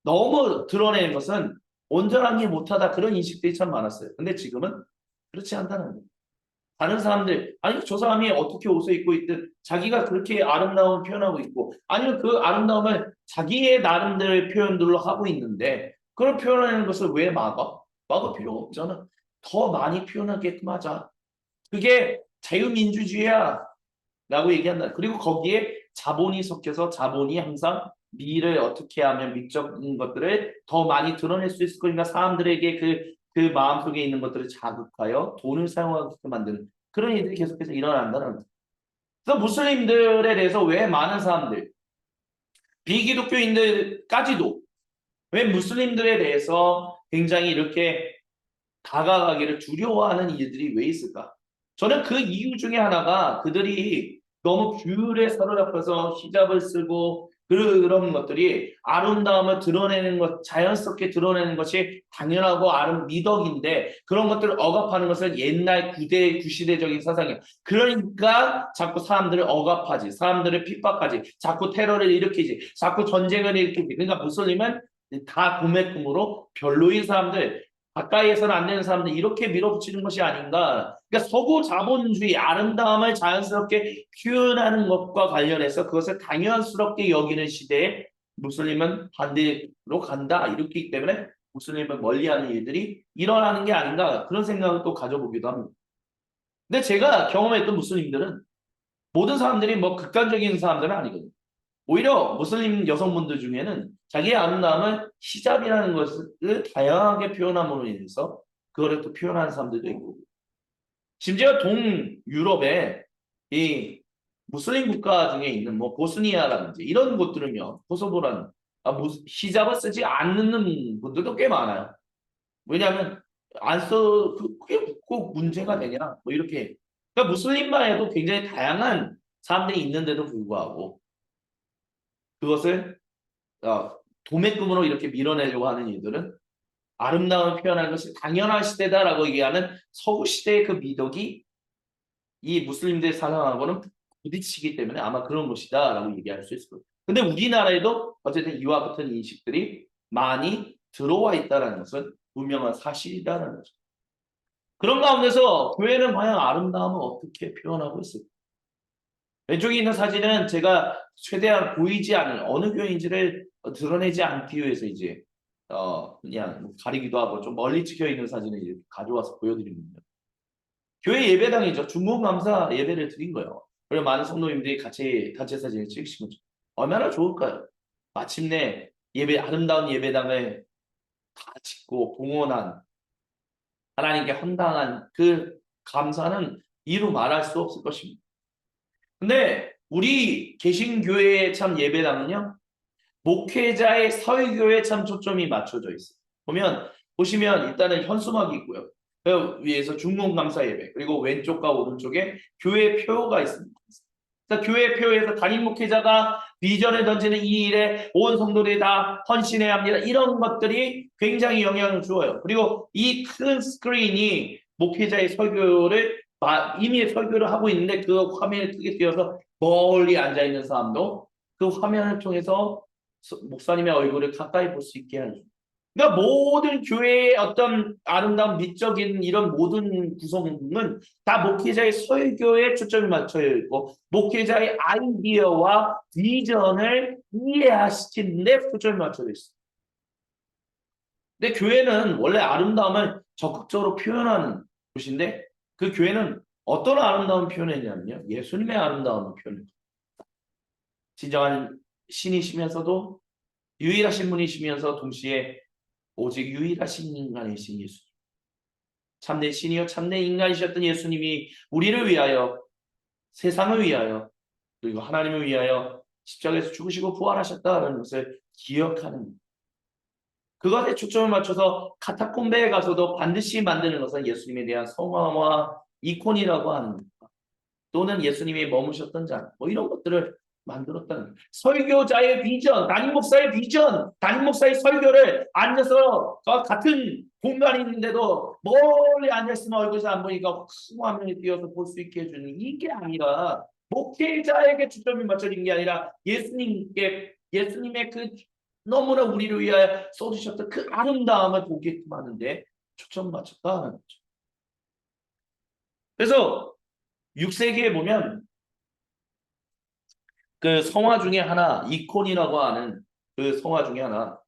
너무 드러내는 것은 온전하게 못하다 그런 인식들이 참 많았어요. 근데 지금은 그렇지 않다는 거예요. 다른 사람들 아니 저 사람이 어떻게 옷을 입고 있든 자기가 그렇게 아름다움을 표현하고 있고 아니면 그 아름다움을 자기의 나름대로의 표현들로 하고 있는데 그걸 표현하는 것을 왜 막아? 막을 필요가 없잖아. 더 많이 표현하게끔 하자. 그게 자유민주주의야 라고 얘기한다. 그리고 거기에 자본이 섞여서 자본이 항상 미를 어떻게 하면 미적인 것들을 더 많이 드러낼 수 있을 거니까 사람들에게 그 마음속에 있는 것들을 자극하여 돈을 사용하게끔 만드는 그런 일들이 계속해서 일어난다는 거죠. 그래서 무슬림들에 대해서 왜 많은 사람들, 비기독교인들까지도 왜 무슬림들에 대해서 굉장히 이렇게 다가가기를 두려워하는 일들이 왜 있을까? 저는 그 이유 중에 하나가 그들이 너무 뷰에 사로잡혀서 히잡을 쓰고 그런 것들이 아름다움을 드러내는 것, 자연스럽게 드러내는 것이 당연하고 미덕인데 그런 것들을 억압하는 것은 옛날 구시대적인 사상이에요. 그러니까 자꾸 사람들을 억압하지, 사람들을 핍박하지, 자꾸 테러를 일으키지, 자꾸 전쟁을 일으키지. 그러니까 무슬림은 다 도매금으로 별로인 사람들, 가까이에서는 안 되는 사람들 이렇게 밀어붙이는 것이 아닌가. 그러니까 서구 자본주의 아름다움을 자연스럽게 표현하는 것과 관련해서 그것을 당연스럽게 여기는 시대에 무슬림은 반대로 간다. 이렇기 때문에 무슬림을 멀리하는 일들이 일어나는 게 아닌가 그런 생각을 또 가져보기도 합니다. 근데 제가 경험했던 무슬림들은 모든 사람들이 뭐 극단적인 사람들은 아니거든요. 오히려 무슬림 여성분들 중에는 자기의 아름다움을 히잡이라는 것을 다양하게 표현함으로 인해서 그거를 또 표현하는 사람들도 있고, 심지어 동유럽에 이 무슬림 국가 중에 있는 뭐 보스니아라든지 이런 곳들은요, 코소보라는 히잡을 쓰지 않는 분들도 꽤 많아요. 왜냐하면 그게 꼭 문제가 되냐 뭐 이렇게. 그러니까 무슬림만 해도 굉장히 다양한 사람들이 있는데도 불구하고 그것을 도매금으로 이렇게 밀어내려고 하는 이들은 아름다움을 표현하는 것이 당연한 시대다라고 얘기하는 서구 시대의 그 미덕이 이 무슬림들의 사상하고는 부딪히기 때문에 아마 그런 것이다라고 얘기할 수 있을 거예요. 근데 우리나라에도 어쨌든 이와 같은 인식들이 많이 들어와 있다는 것은 분명한 사실이다라는 거죠. 그런 가운데서 교회는 과연 아름다움을 어떻게 표현하고 있을까? 왼쪽에 있는 사진은 제가 최대한 보이지 않는 어느 교회인지를 드러내지 않기 위해서 이제 그냥 가리기도 하고 좀 멀리 찍혀 있는 사진을 이렇게 가져와서 보여드립니다. 교회 예배당이죠. 중봉감사 예배를 드린 거예요. 그리고 많은 성도님들이 같이 단체 사진을 찍으신 거죠. 얼마나 좋을까요? 마침내 아름다운 예배당을 다 짓고 봉헌한 하나님께 헌당한 그 감사는 이루 말할 수 없을 것입니다. 근데 우리 개신교회의 참 예배당은요, 목회자의 설교에 참 초점이 맞춰져 있어요. 보시면 일단은 현수막이 있고요. 그 위에서 중공감사 예배, 그리고 왼쪽과 오른쪽에 교회 표가 있습니다. 교회 표에서 담임 목회자가 비전을 던지는 이 일에 온 성도들이 다 헌신해야 합니다. 이런 것들이 굉장히 영향을 주어요. 그리고 이 큰 스크린이 목회자의 설교를 이미 설교를 하고 있는데 그 화면을 크게 띄어서 멀리 앉아 있는 사람도 그 화면을 통해서 목사님의 얼굴을 가까이 볼 수 있게 하는. 그러니까 모든 교회의 어떤 아름다운 미적인 이런 모든 구성은 다 목회자의 설교에 초점이 맞춰 있고 목회자의 아이디어와 비전을 이해하시는데 초점이 맞춰져 있어요. 근데 교회는 원래 아름다움을 적극적으로 표현하는 곳인데 그 교회는 어떤 아름다움을 표현했냐면요. 예수님의 아름다움을 표현해요. 진정한 신이시면서도 유일하신 분이시면서 동시에 오직 유일하신 인간이신 예수. 참된 신이요 참된 인간이셨던 예수님이 우리를 위하여 세상을 위하여 그리고 하나님을 위하여 십자가에서 죽으시고 부활하셨다는 것을 기억하는 그것에 초점을 맞춰서 카타콤베에 가서도 반드시 만드는 것은 예수님에 대한 성화와 이콘이라고 하는 것 또는 예수님이 머무셨던 자 뭐 이런 것들을 만들었다는 설교자의 비전, 담임 목사의 비전, 담임 목사의 설교를 앉아서 같은 공간이 있는데도 멀리 앉아있으면 얼굴이 안 보니까 큰 화면에 띄어서 볼 수 있게 해주는 이게 아니라 목회자에게 초점이 맞춰진 게 아니라 예수님의 그 너무나 우리를 위하여 쏟으셨던 그 아름다움을 보게끔 하는데 초점 맞췄다는 거죠. 그래서 6세기에 보면 그 성화 중에 하나, 이콘이라고 하는 그 성화 중에 하나,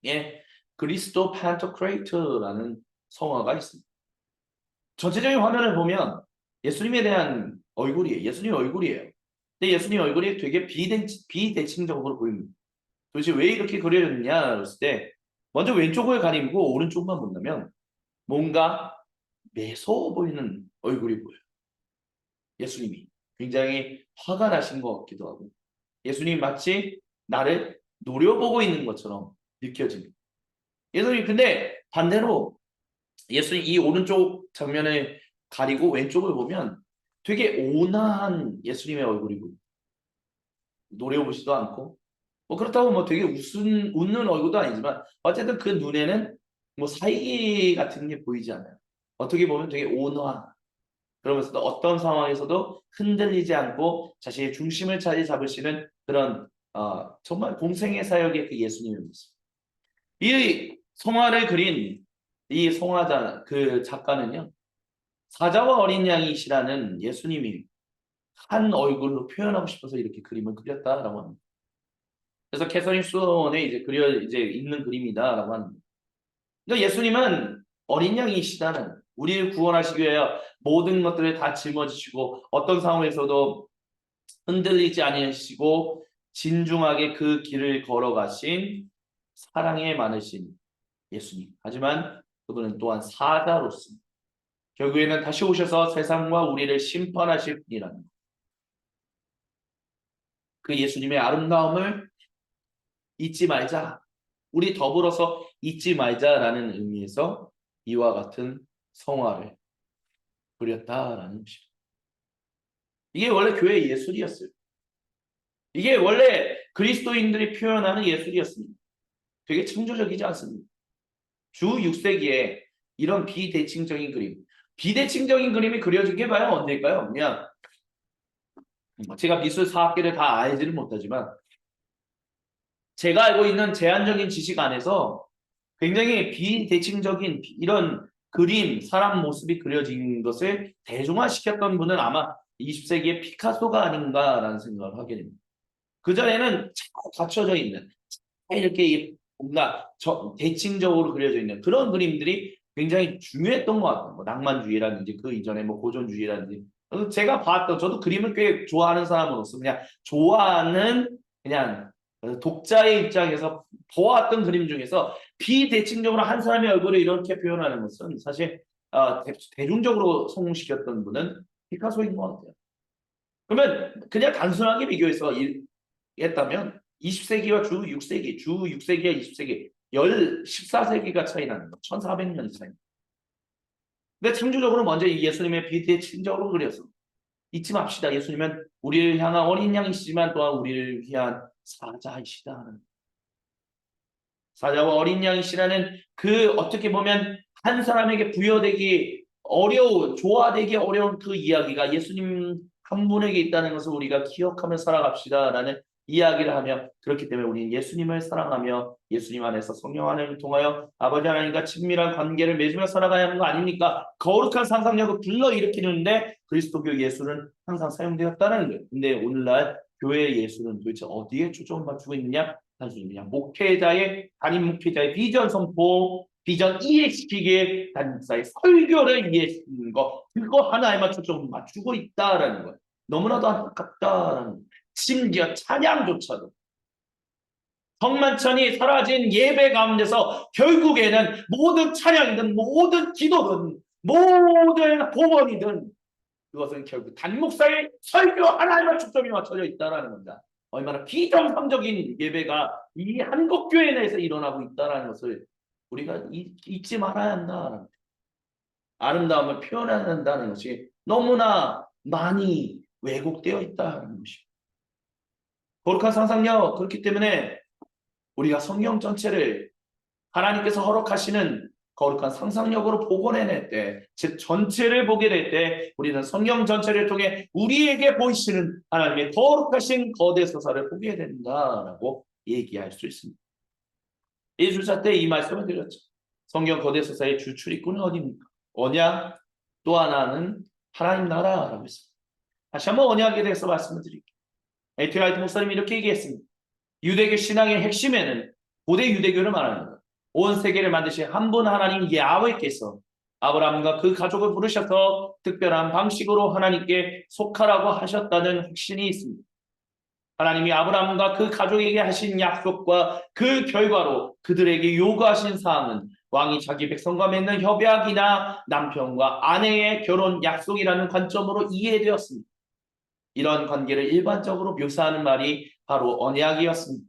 예, 그리스도 판토크레이트라는 성화가 있습니다. 전체적인 화면을 보면 예수님에 대한 얼굴이에요. 예수님 얼굴이에요. 근데 예수님 얼굴이 되게 비대칭적으로 보입니다. 도대체 왜 이렇게 그려졌냐 했을 때 먼저 왼쪽을 가리고 오른쪽만 본다면 뭔가 매서워 보이는 얼굴이 보여요. 예수님이 굉장히 화가 나신 것 같기도 하고 예수님 마치 나를 노려보고 있는 것처럼 느껴집니다. 예수님 근데 반대로 예수님 이 오른쪽 장면을 가리고 왼쪽을 보면 되게 온화한 예수님의 얼굴이 보입니다. 노려보지도 않고 뭐 그렇다고 뭐 되게 웃는 얼굴도 아니지만 어쨌든 그 눈에는 뭐 사이 같은 게 보이지 않아요. 어떻게 보면 되게 온화 그러면서도 어떤 상황에서도 흔들리지 않고 자신의 중심을 자리 잡으시는 그런 정말 공생의 사역의 그 예수님의 모습. 이 성화를 그린 이 성화자 그 작가는요. 사자와 어린 양이시라는 예수님이 한 얼굴로 표현하고 싶어서 이렇게 그림을 그렸다라고 합니다. 그래서 캐서린 수원에 이제 있는 그림이다라고 합니다. 그러니까 예수님은 어린 양이시다는 우리를 구원하시기 위하여 모든 것들을 다 짊어지시고 어떤 상황에서도 흔들리지 않으시고 진중하게 그 길을 걸어가신 사랑에 많으신 예수님. 하지만 그분은 또한 사자로서 결국에는 다시 오셔서 세상과 우리를 심판하실 분이라는 것. 그 예수님의 아름다움을 잊지 말자. 우리 더불어서 잊지 말자라는 의미에서 이와 같은 성화를 부렸다라는 것입니다. 이게 원래 교회의 예술이었어요. 이게 원래 그리스도인들이 표현하는 예술이었습니다. 되게 창조적이지 않습니까? 주 6세기에 이런 비대칭적인 그림, 비대칭적인 그림이 그려진 게 과연 언제일까요? 그냥 제가 미술 사학계를 다 알지는 못하지만 제가 알고 있는 제한적인 지식 안에서 굉장히 비대칭적인 이런 그림, 사람 모습이 그려진 것을 대중화시켰던 분은 아마 20세기의 피카소가 아닌가라는 생각을 하게 됩니다. 그전에는 잘 갖춰져 있는, 이렇게 뭔가 대칭적으로 그려져 있는 그런 그림들이 굉장히 중요했던 것 같아요. 뭐 낭만주의라든지 그 이전에 뭐 고전주의라든지. 제가 봤던, 저도 그림을 꽤 좋아하는 사람으로서 그냥 좋아하는 그냥 독자의 입장에서 보았던 그림 중에서 비대칭적으로 한 사람의 얼굴을 이렇게 표현하는 것은 사실 대중적으로 성공시켰던 분은 피카소인 것 같아요. 그러면 그냥 단순하게 비교해서 했다면 20세기와 주 6세기, 주 6세기와 20세기, 14세기가 차이 나는 거, 1400년 차이. 근데 창조적으로 먼저 이 예수님의 비대칭적으로 그려서 잊지 맙시다. 예수님은 우리를 향한 어린 양이시지만 또한 우리를 위한 사자이시다. 사자와 어린 양이시라는 그 어떻게 보면 한 사람에게 부여되기 어려운, 조화되기 어려운 그 이야기가 예수님 한 분에게 있다는 것을 우리가 기억하며 살아갑시다라는 이야기를 하며, 그렇기 때문에 우리는 예수님을 사랑하며 예수님 안에서 성령 하나님을 통하여 아버지 하나님과 친밀한 관계를 맺으며 살아가야 하는 거 아닙니까? 거룩한 상상력을 불러일으키는데 그리스도교 예수는 항상 사용되었다는 거예요. 근데 오늘날 교회의 예수는 도대체 어디에 초점을 맞추고 있느냐? 단순히 그냥 목회자의, 담임 목회자의 비전 선포, 비전 이해시키기에 단사의 설교를 이해시키는 거, 그거 하나에만 초점을 맞추고 있다라는 거예요. 너무나도 안타깝다라는 거예요. 심지어 찬양조차도 성만찬이 사라진 예배 가운데서 결국에는 모든 찬양이든 모든 기도든 모든 공헌이든 그것은 결국 단목사의 설교 하나에만 초점이 맞춰져 있다라는 겁니다. 얼마나 비정상적인 예배가 이 한국교회 내에서 일어나고 있다는 것을 우리가 잊지 말아야 한다. 아름다움을 표현해야 한다는 것이 너무나 많이 왜곡되어 있다는 것입니다. 거룩한 상상력, 그렇기 때문에 우리가 성경 전체를 하나님께서 허락하시는 거룩한 상상력으로 복원해낼 때, 즉 전체를 보게 될 때 우리는 성경 전체를 통해 우리에게 보이시는 하나님의 거룩하신 거대 서사를 보게 된다라고 얘기할 수 있습니다. 이 주차 때 이 말씀을 드렸죠. 성경 거대 서사의 주 출입구는 어디입니까? 언약, 또 하나는 하나님 나라라고 했습니다. 다시 한번 언약에 대해서 말씀을 드릴게요. 에티 라이트 목사님이 이렇게 얘기했습니다. 유대교 신앙의 핵심에는 고대 유대교를 말하는 것, 온 세계를 만드신 한 분 하나님 야훼께서 아브라함과 그 가족을 부르셔서 특별한 방식으로 하나님께 속하라고 하셨다는 확신이 있습니다. 하나님이 아브라함과 그 가족에게 하신 약속과 그 결과로 그들에게 요구하신 사항은 왕이 자기 백성과 맺는 협약이나 남편과 아내의 결혼 약속이라는 관점으로 이해되었습니다. 이런 관계를 일반적으로 묘사하는 말이 바로 언약이었습니다.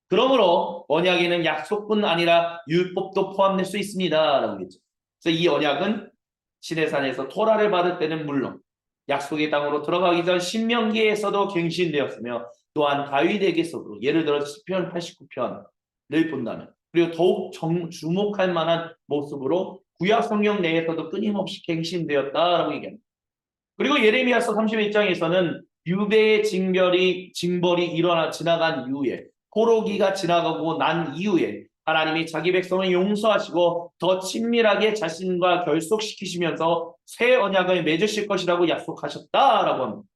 그러므로 언약에는 약속뿐 아니라 율법도 포함될 수 있습니다라고 했죠. 그래서 이 언약은 시내산에서 토라를 받을 때는 물론 약속의 땅으로 들어가기 전 신명기에서도 갱신되었으며, 또한 다윗에게서도, 예를 들어 시편 89편을 본다면, 그리고 더욱 주목할 만한 모습으로 구약 성경 내에서도 끊임없이 갱신되었다라고 얘기합니다. 그리고 예레미야서 31장에서는 유대의 징벌이 일어나 지나간 이후에, 포로기가 지나가고 난 이후에 하나님이 자기 백성을 용서하시고 더 친밀하게 자신과 결속시키시면서 새 언약을 맺으실 것이라고 약속하셨다라고 합니다.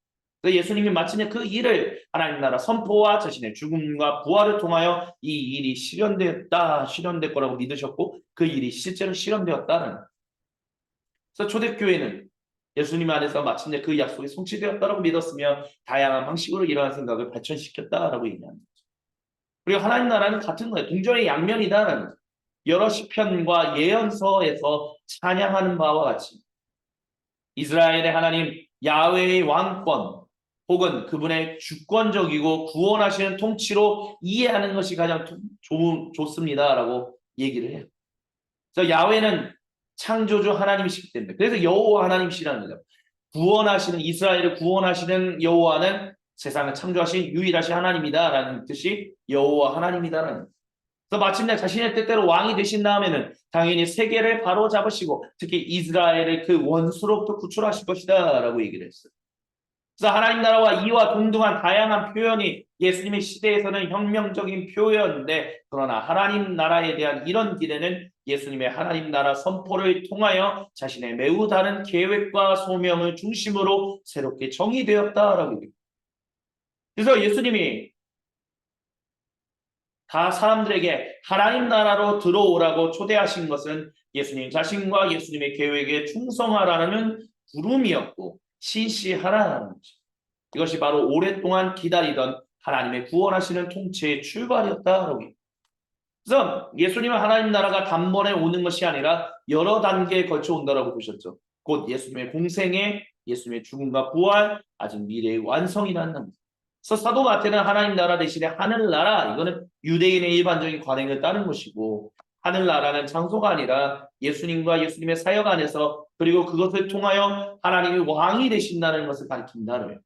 그래서 예수님이 마침내 그 일을, 하나님 나라 선포와 자신의 죽음과 부활을 통하여 이 일이 실현될 거라고 믿으셨고 그 일이 실제로 실현되었다는. 그래서 초대교회는 예수님 안에서 마침내 그 약속이 성취되었다고 믿었으며 다양한 방식으로 이러한 생각을 발전시켰다라고 얘기합니다. 그리고 하나님 나라는 같은 거예요. 동전의 양면이다라는 거예요. 여러 시편과 예언서에서 찬양하는 바와 같이 이스라엘의 하나님 야훼의 왕권 혹은 그분의 주권적이고 구원하시는 통치로 이해하는 것이 가장 좋습니다라고 얘기를 해요. 그래서 야훼는 창조주 하나님이시기 때문에 그래서 여호와 하나님이시라는 거죠. 구원하시는 이스라엘을 구원하시는 여호와는 세상을 창조하신 유일하신 하나님이다라는 뜻이 여호와 하나님이다라는 거죠. 그래서 마침내 자신의 뜻대로 왕이 되신 다음에는 당연히 세계를 바로 잡으시고 특히 이스라엘을 그 원수로부터 구출하실 것이다 라고 얘기를 했어요. 그래서 하나님 나라와 이와 동등한 다양한 표현이 예수님의 시대에서는 혁명적인 표현인데 그러나 하나님 나라에 대한 이런 기대는 예수님의 하나님 나라 선포를 통하여 자신의 매우 다른 계획과 소명을 중심으로 새롭게 정의되었다라고 얘기합니다. 그래서 예수님이 다 사람들에게 하나님 나라로 들어오라고 초대하신 것은 예수님 자신과 예수님의 계획에 충성하라는 부름이었고 신시하라는 거죠. 이것이 바로 오랫동안 기다리던 하나님의 구원하시는 통치의 출발이었다라고. 그래서 예수님은 하나님 나라가 단번에 오는 것이 아니라 여러 단계에 걸쳐 온다라고 보셨죠. 곧 예수님의 공생애, 예수님의 죽음과 부활, 아직 미래의 완성이라는 겁니다. 그래서 사도 마태는 하나님 나라 대신에 하늘나라, 이거는 유대인의 일반적인 관행을 따른 것이고 하늘나라는 장소가 아니라 예수님과 예수님의 사역 안에서 그리고 그것을 통하여 하나님이 왕이 되신다는 것을 가리킨다는.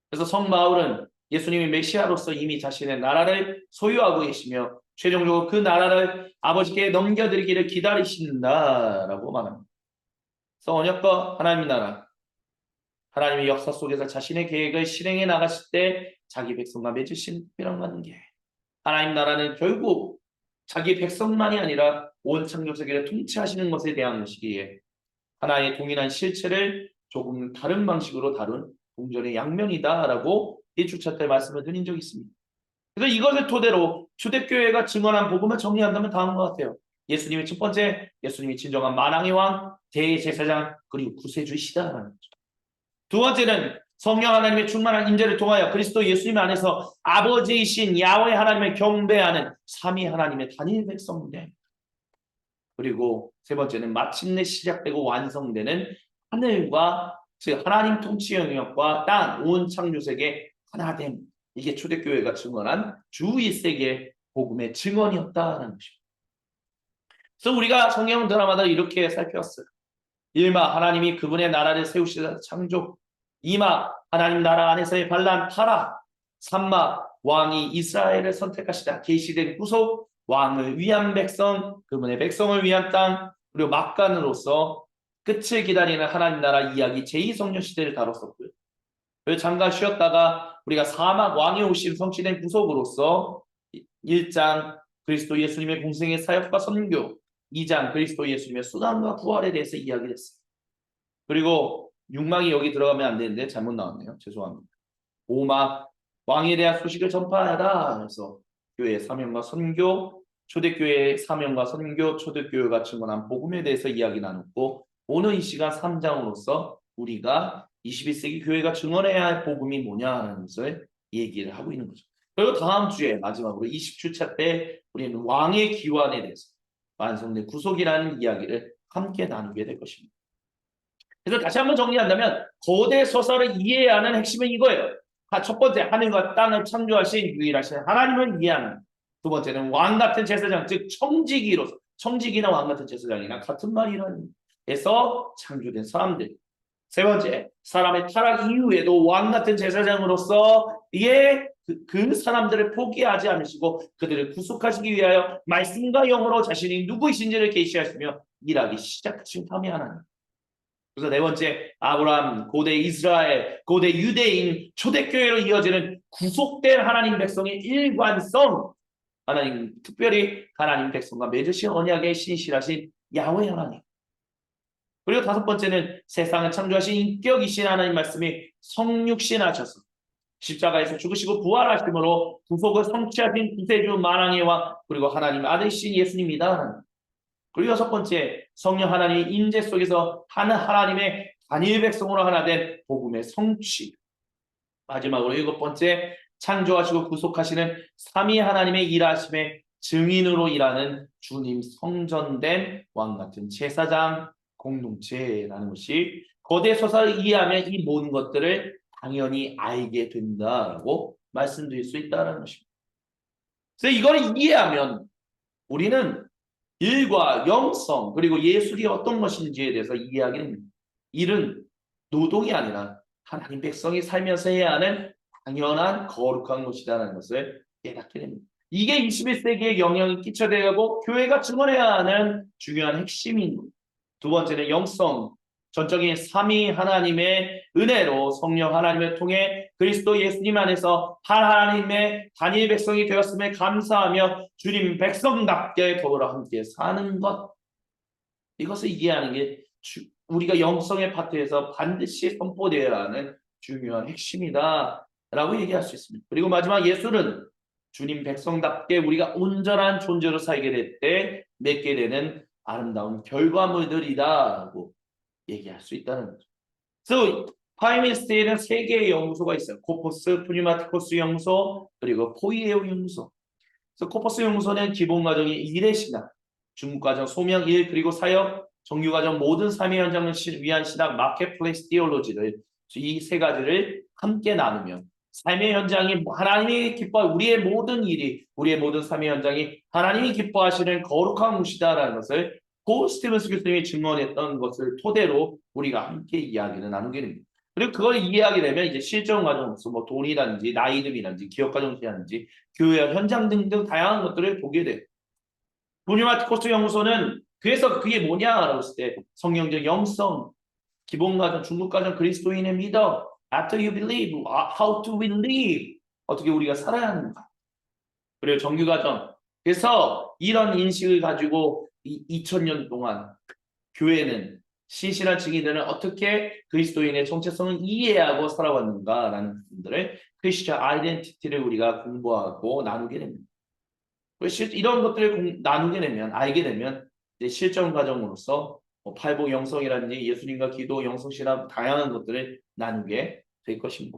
그래서 성 바울은 예수님이 메시아로서 이미 자신의 나라를 소유하고 계시며 최종적으로 그 나라를 아버지께 넘겨드리기를 기다리신다라고 말합니다. 그래서 언약과 하나님의 나라, 하나님의 역사 속에서 자신의 계획을 실행해 나가실 때 자기 백성과 맺으신 특별한 관계. 하나님 나라는 결국 자기 백성만이 아니라 온 창조 세계를 통치하시는 것에 대한 것이기에 하나의 동일한 실체를 조금 다른 방식으로 다룬 동전의 양면이다라고 1주차 때 말씀을 드린 적이 있습니다. 그래서 이것을 토대로 초대교회가 증언한 복음을 정리한다면 다음과 같아요. 예수님이 첫 번째, 예수님이 진정한 만왕의 왕, 대제사장, 그리고 구세주이시다라는 거죠. 두 번째는 성령 하나님의 충만한 임재를 통하여 그리스도 예수님 안에서 아버지이신 야훼 하나님을 경배하는 삼위 하나님의 단일 백성인데, 그리고 세 번째는 마침내 시작되고 완성되는 하늘과 즉 하나님 통치 영역과 땅, 온 창조세계 하나됨. 이게 초대교회가 증언한 주 1세기의 복음의 증언이었다는 것입니다. 그래서 우리가 성경 드라마를 이렇게 살펴봤어요. 1마 하나님이 그분의 나라를 세우시다 창조, 2마 하나님 나라 안에서의 반란 타락, 3마 왕이 이스라엘을 선택하시다 계시된 구속, 왕을 위한 백성, 그분의 백성을 위한 땅, 그리고 막간으로서 끝을 기다리는 하나님 나라 이야기 제2성령 시대를 다뤘었고요. 그래서 잠깐 쉬었다가 우리가 사막 왕이 오신 성취된 구속으로서 1장 그리스도 예수님의 공생의 사역과 선교, 2장 그리스도 예수님의 수단과 부활에 대해서 이야기를 했어요. 그리고 6막이 여기 들어가면 안 되는데 잘못 나왔네요. 죄송합니다. 5막 왕에 대한 소식을 전파하라. 그래서 교회의 사명과 선교, 초대교회의 사명과 선교, 초대교회가 증언한 복음에 대해서 이야기 나눴고 오늘 이 시간 3장으로서 우리가 21세기 교회가 증언해야 할 복음이 뭐냐는 것을 얘기를 하고 있는 거죠. 그리고 다음 주에 마지막으로 20주차 때 우리는 왕의 기원에 대해서 완성된 구속이라는 이야기를 함께 나누게 될 것입니다. 그래서 다시 한번 정리한다면 거대 서사를 이해해야 하는 핵심은 이거예요. 첫 번째, 하늘과 땅을 창조하신 유일하신 하나님을 이해하는. 두 번째는 왕 같은 제사장, 즉 청지기로서, 청지기나 왕 같은 제사장이나 같은 말이라는 에서 창조된 사람들. 세 번째, 사람의 타락 이후에도 왕 같은 제사장으로서 그 사람들을 포기하지 않으시고 그들을 구속하시기 위하여 말씀과 영으로 자신이 누구이신지를 계시하시며 일하기 시작하신 밤의 하나님. 그래서 네 번째, 아브라함, 고대 이스라엘, 고대 유대인, 초대교회로 이어지는 구속된 하나님 백성의 일관성. 하나님, 특별히 하나님 백성과 맺으신 언약의 신실하신 야훼 하나님. 그리고 다섯 번째는 세상을 창조하신 인격이신 하나님 말씀이 성육신하셔서 십자가에서 죽으시고 부활하심으로 구속을 성취하신 구세주 만왕의 왕 그리고 하나님 아들이신 예수님이다. 그리고 여섯 번째 성령 하나님의 임재 속에서 하나님의 단일 백성으로 하나 된 복음의 성취. 마지막으로 7번째, 창조하시고 구속하시는 삼위 하나님의 일하심의 증인으로 일하는 주님 성전된 왕 같은 제사장 공동체라는 것이 거대 서사를 이해하면 이 모든 것들을 당연히 알게 된다라고 말씀드릴 수 있다는 것입니다. 그래서 이걸 이해하면 우리는 일과 영성 그리고 예술이 어떤 것인지에 대해서 이해하게 됩니다. 일은 노동이 아니라 하나님 백성이 살면서 해야 하는 당연한 거룩한 것이라는 것을 깨닫게 됩니다. 이게 21세기에 영향을 끼쳐대고 교회가 증언해야 하는 중요한 핵심인 겁니다. 두 번째는 영성, 전적인 삼위 하나님의 은혜로 성령 하나님을 통해 그리스도 예수님 안에서 하나님의 단일 백성이 되었음에 감사하며 주님 백성답게 더불어 함께 사는 것. 이것을 이해하는 게 우리가 영성의 파트에서 반드시 선포되어야 하는 중요한 핵심이다라고 얘기할 수 있습니다. 그리고 마지막 예술은 주님 백성답게 우리가 온전한 존재로 살게 될 때 맺게 되는 아름다운 결과물들이다라고 얘기할 수 있다는 거죠. 그래서 파이민스테이는 3개의 연구소가 있어요. 코퍼스, 푸뉴마티코스 연구소, 그리고 포이에오 연구소. 그래서 코퍼스 연구소는 기본과정이 일의 신학, 중급과정 소명 1, 그리고 사역, 정규과정 모든 삶의 현장을 위한 신학, 마켓플레이스 디올로지를 이 3가지를 함께 나누면 삶의 현장이 하나님이 기뻐 우리의 모든 일이 우리의 모든 삶의 현장이 하나님이 기뻐하시는 거룩한 곳이다라는 것을 고 스티븐스 교수님이 증언했던 것을 토대로 우리가 함께 이야기를 나누게 됩니다. 그리고 그걸 이해하게 되면 이제 실전 과정으로서 뭐 돈이라든지 나이름이라든지 기업가 정치라든지 교회 현장 등등 다양한 것들을 보게 돼요. 부뉴마티코스 연구소는 그래서 그게 뭐냐라고 했을 때 성경적 영성, 기본과정, 중급과정, 그리스도인의 믿어, after you believe, how to believe, 어떻게 우리가 살아야 하는가. 그리고 정규과정. 그래서 이런 인식을 가지고 2000년 동안 교회는 신실한 증인들은 어떻게 그리스도인의 정체성을 이해하고 살아왔는가라는 부분들을 크리스천 아이덴티티를 우리가 공부하고 나누게 됩니다. 이런 것들을 나누게 되면 알게 되면 이제 실전 과정으로서 팔복 영성이라든지 예수님과 기도 영성신학 다양한 것들을 나누게 될 것입니다.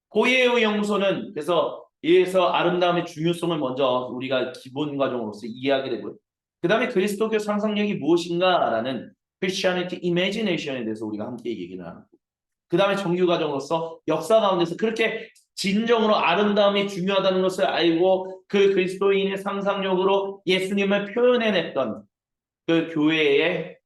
고예의 연구소는 그래서 이에서 아름다움의 중요성을 먼저 우리가 기본 과정으로서 이해하게 되고요. 그 다음에 그리스도교 상상력이 무엇인가라는 Christianity Imagination에 대해서 우리가 함께 얘기를 하고 그 다음에 정규 과정으로서 역사 가운데서 그렇게 진정으로 아름다움이 중요하다는 것을 알고 그 그리스도인의 상상력으로 예수님을 표현해냈던 그 교회의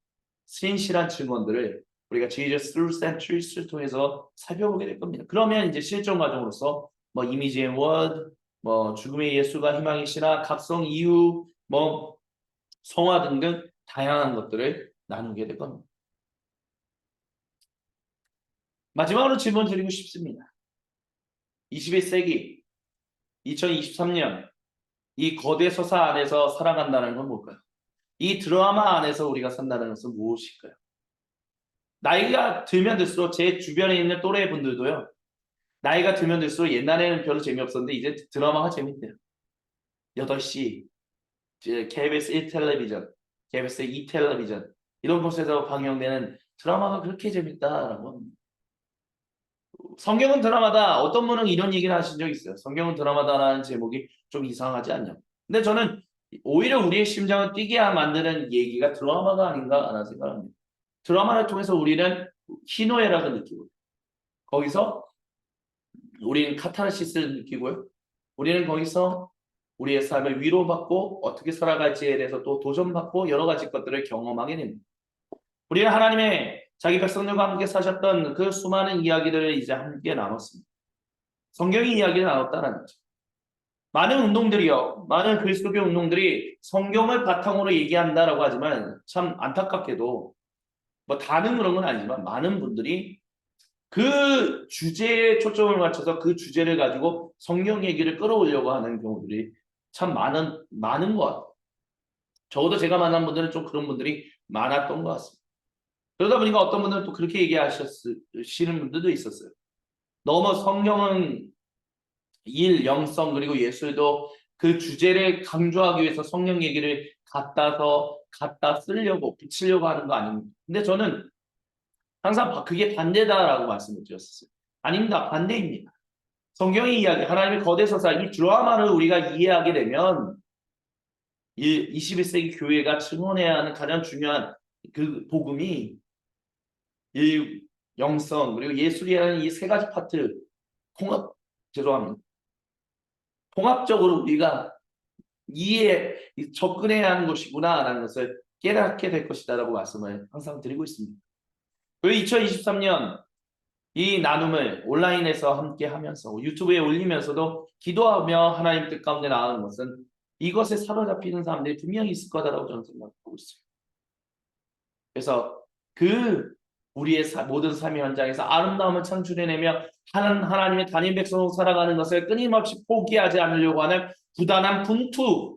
신실한 증언들을 우리가 Jesus through centuries를 통해서 살펴보게 될 겁니다. 그러면 이제 실전 과정으로서 뭐 이미지 앤 워드, 뭐 죽음의 예수가 희망이시나 각성 이유, 뭐 성화 등등 다양한 것들을 나누게 될 겁니다. 마지막으로 질문 드리고 싶습니다. 21세기 2023년 이 거대 서사 안에서 살아간다는 건 뭘까요? 이 드라마 안에서 우리가 산다는 것은 무엇일까요? 나이가 들면 들수록 제 주변에 있는 또래 분들도요. 나이가 들면 들수록 옛날에는 별로 재미없었는데 이제 드라마가 재밌대요. 8시 KBS 1텔레비전, KBS 2텔레비전 이런 곳에서 방영되는 드라마가 그렇게 재밌다라고 합니다. 성경은 드라마다. 어떤 분은 이런 얘기를 하신 적이 있어요. 성경은 드라마다라는 제목이 좀 이상하지 않냐. 근데 저는 오히려 우리의 심장을 뛰게 만드는 얘기가 드라마가 아닌가라는 생각을 합니다. 드라마를 통해서 우리는 희노애락을 느끼고 거기서 우리는 카타르시스를 느끼고요. 우리는 거기서 우리의 삶을 위로받고 어떻게 살아갈지에 대해서 또 도전받고 여러 가지 것들을 경험하게 됩니다. 우리는 하나님의 자기 백성들과 함께 사셨던 그 수많은 이야기들을 이제 함께 나눴습니다. 성경이 이야기를 나눴다는 거죠. 많은 운동들이요. 많은 그리스도교 운동들이 성경을 바탕으로 얘기한다라고 하지만 참 안타깝게도 뭐 다는 그런 건 아니지만 많은 분들이 그 주제에 초점을 맞춰서 그 주제를 가지고 성경 얘기를 끌어오려고 하는 경우들이 참 많은 것 같아요. 적어도 제가 만난 분들은 좀 그런 분들이 많았던 것 같습니다. 그러다 보니까 어떤 분들은 또 그렇게 얘기하시는 분들도 있었어요. 너무 성경은 일, 영성 그리고 예술도 그 주제를 강조하기 위해서 성경 얘기를 갖다 쓰려고 붙이려고 하는 거 아닙니까? 근데 저는 항상 그게 반대다라고 말씀을 드렸었어요. 아닙니다. 반대입니다. 성경의 이야기, 하나님의 거대 서사, 이 드라마를 우리가 이해하게 되면 21세기 교회가 증언해야 하는 가장 중요한 그 복음이 이 영성 그리고 예술이라는 이 세 가지 파트 죄송합니다. 통합적으로 우리가 접근해야 하는 것이구나라는 것을 깨닫게 될 것이다라고 말씀을 항상 드리고 있습니다. 그리고 2023년 이 나눔을 온라인에서 함께 하면서 유튜브에 올리면서도 기도하며 하나님 뜻 가운데 나아가는 것은 이것에 사로잡히는 사람들이 분명히 있을 거다라고 저는 생각하고 있어요. 그래서 우리의 모든 삶의 현장에서 아름다움을 창출해내며 하나님의 단임 백성으로 살아가는 것을 끊임없이 포기하지 않으려고 하는 부단한 분투,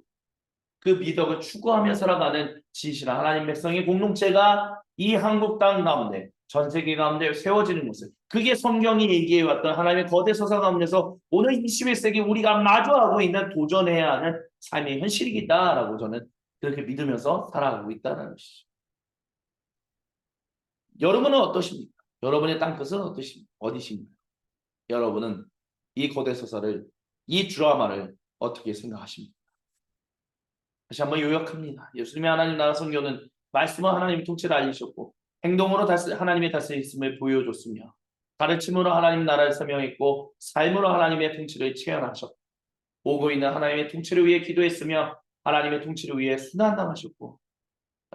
그 미덕을 추구하며 살아가는 진실한 하나님 백성의 공동체가 이 한국 땅 가운데 전 세계 가운데 세워지는 것을, 그게 성경이 얘기해왔던 하나님의 거대 서사 가운데서 오늘 21세기 우리가 마주하고 있는 도전해야 하는 삶의 현실이다라고 저는 그렇게 믿으면서 살아가고 있다는 것이죠. 여러분은 어떠십니까? 여러분의 땅끝은 어디십니까? 여러분은 이 거대 서사를, 이 드라마를 어떻게 생각하십니까? 다시 한번 요약합니다. 예수님의 하나님 나라 선교는 말씀은 하나님의 통치를 알리셨고 행동으로 하나님의 다스림을 보여줬으며 가르침으로 하나님 나라를 설명했고 삶으로 하나님의 통치를 체현하셨고 오고 있는 하나님의 통치를 위해 기도했으며 하나님의 통치를 위해 순환당하셨고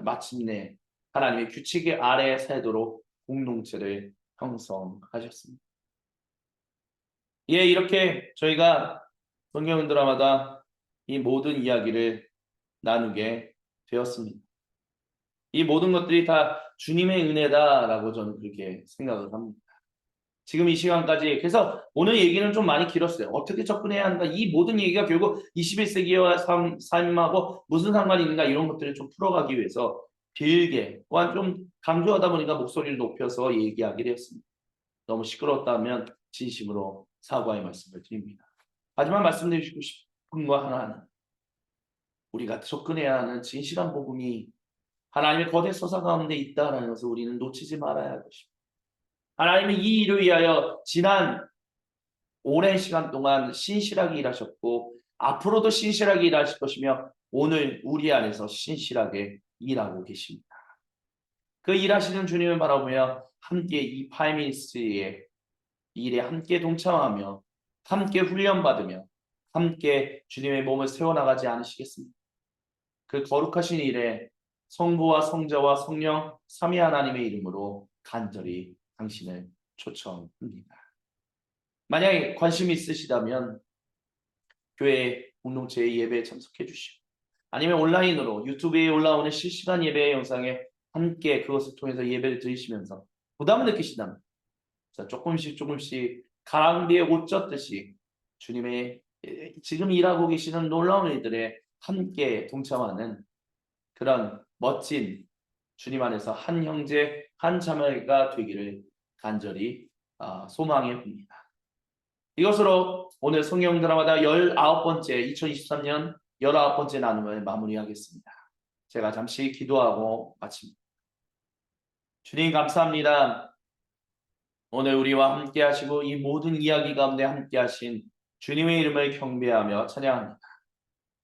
마침내 하나님의 규칙의 아래에 살도록 공동체를 형성하셨습니다. 예, 이렇게 저희가 성경 드라마다 이 모든 이야기를 나누게 되었습니다. 이 모든 것들이 다 주님의 은혜다라고 저는 그렇게 생각을 합니다. 지금 이 시간까지, 그래서 오늘 얘기는 좀 많이 길었어요. 어떻게 접근해야 하는가, 이 모든 얘기가 결국 21세기와 삶하고 무슨 상관이 있는가, 이런 것들을 좀 풀어가기 위해서 길게 또한 좀 강조하다 보니까 목소리를 높여서 얘기하게 되었습니다. 너무 시끄러웠다면 진심으로 사과의 말씀을 드립니다. 하지만 말씀드리고 싶은 거 하나는 우리가 접근해야 하는 진실한 복음이 하나님의 거대 서사 가운데 있다라는 것을 우리는 놓치지 말아야 할 것입니다. 하나님은 이 일을 위하여 지난 오랜 시간 동안 신실하게 일하셨고 앞으로도 신실하게 일하실 것이며 오늘 우리 안에서 신실하게 일하고 계십니다. 그 일하시는 주님을 바라보며 함께 이 파이미니스트의 일에 함께 동참하며 함께 훈련받으며 함께 주님의 몸을 세워나가지 않으시겠습니까? 그 거룩하신 일에 성부와 성자와 성령 삼위 하나님의 이름으로 간절히 당신을 초청합니다. 만약에 관심이 있으시다면 교회 공동체의 예배에 참석해 주시고 아니면 온라인으로 유튜브에 올라오는 실시간 예배 영상에 함께 그것을 통해서 예배를 드리시면서 부담을 느끼시다면 조금씩 가랑비에 옷 젖듯이 주님의 지금 일하고 계시는 놀라운 일들에 함께 동참하는 그런 멋진 주님 안에서 한 형제 한 자매가 되기를 간절히 소망해 봅니다. 이것으로 오늘 성경 드라마다 19번째 2023년 19번째 나눔을 마무리하겠습니다. 제가 잠시 기도하고 마칩니다. 주님 감사합니다. 오늘 우리와 함께 하시고 이 모든 이야기 가운데 함께 하신 주님의 이름을 경배하며 찬양합니다.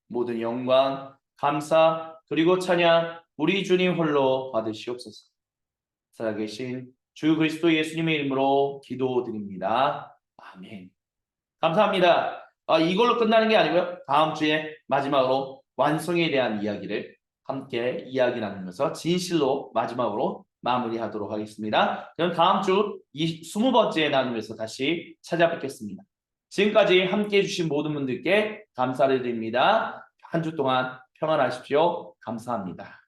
모든 영광, 감사, 그리고 찬양 우리 주님 홀로 받으시옵소서. 살아계신 주 그리스도 예수님의 이름으로 기도드립니다. 아멘. 감사합니다. 이걸로 끝나는 게 아니고요. 다음 주에 마지막으로 완성에 대한 이야기를 함께 이야기 나누면서 진실로 마지막으로 마무리하도록 하겠습니다. 그럼 다음 주 20번째 나눔에서 다시 찾아뵙겠습니다. 지금까지 함께해 주신 모든 분들께 감사를 드립니다. 한 주 동안 평안하십시오. 감사합니다.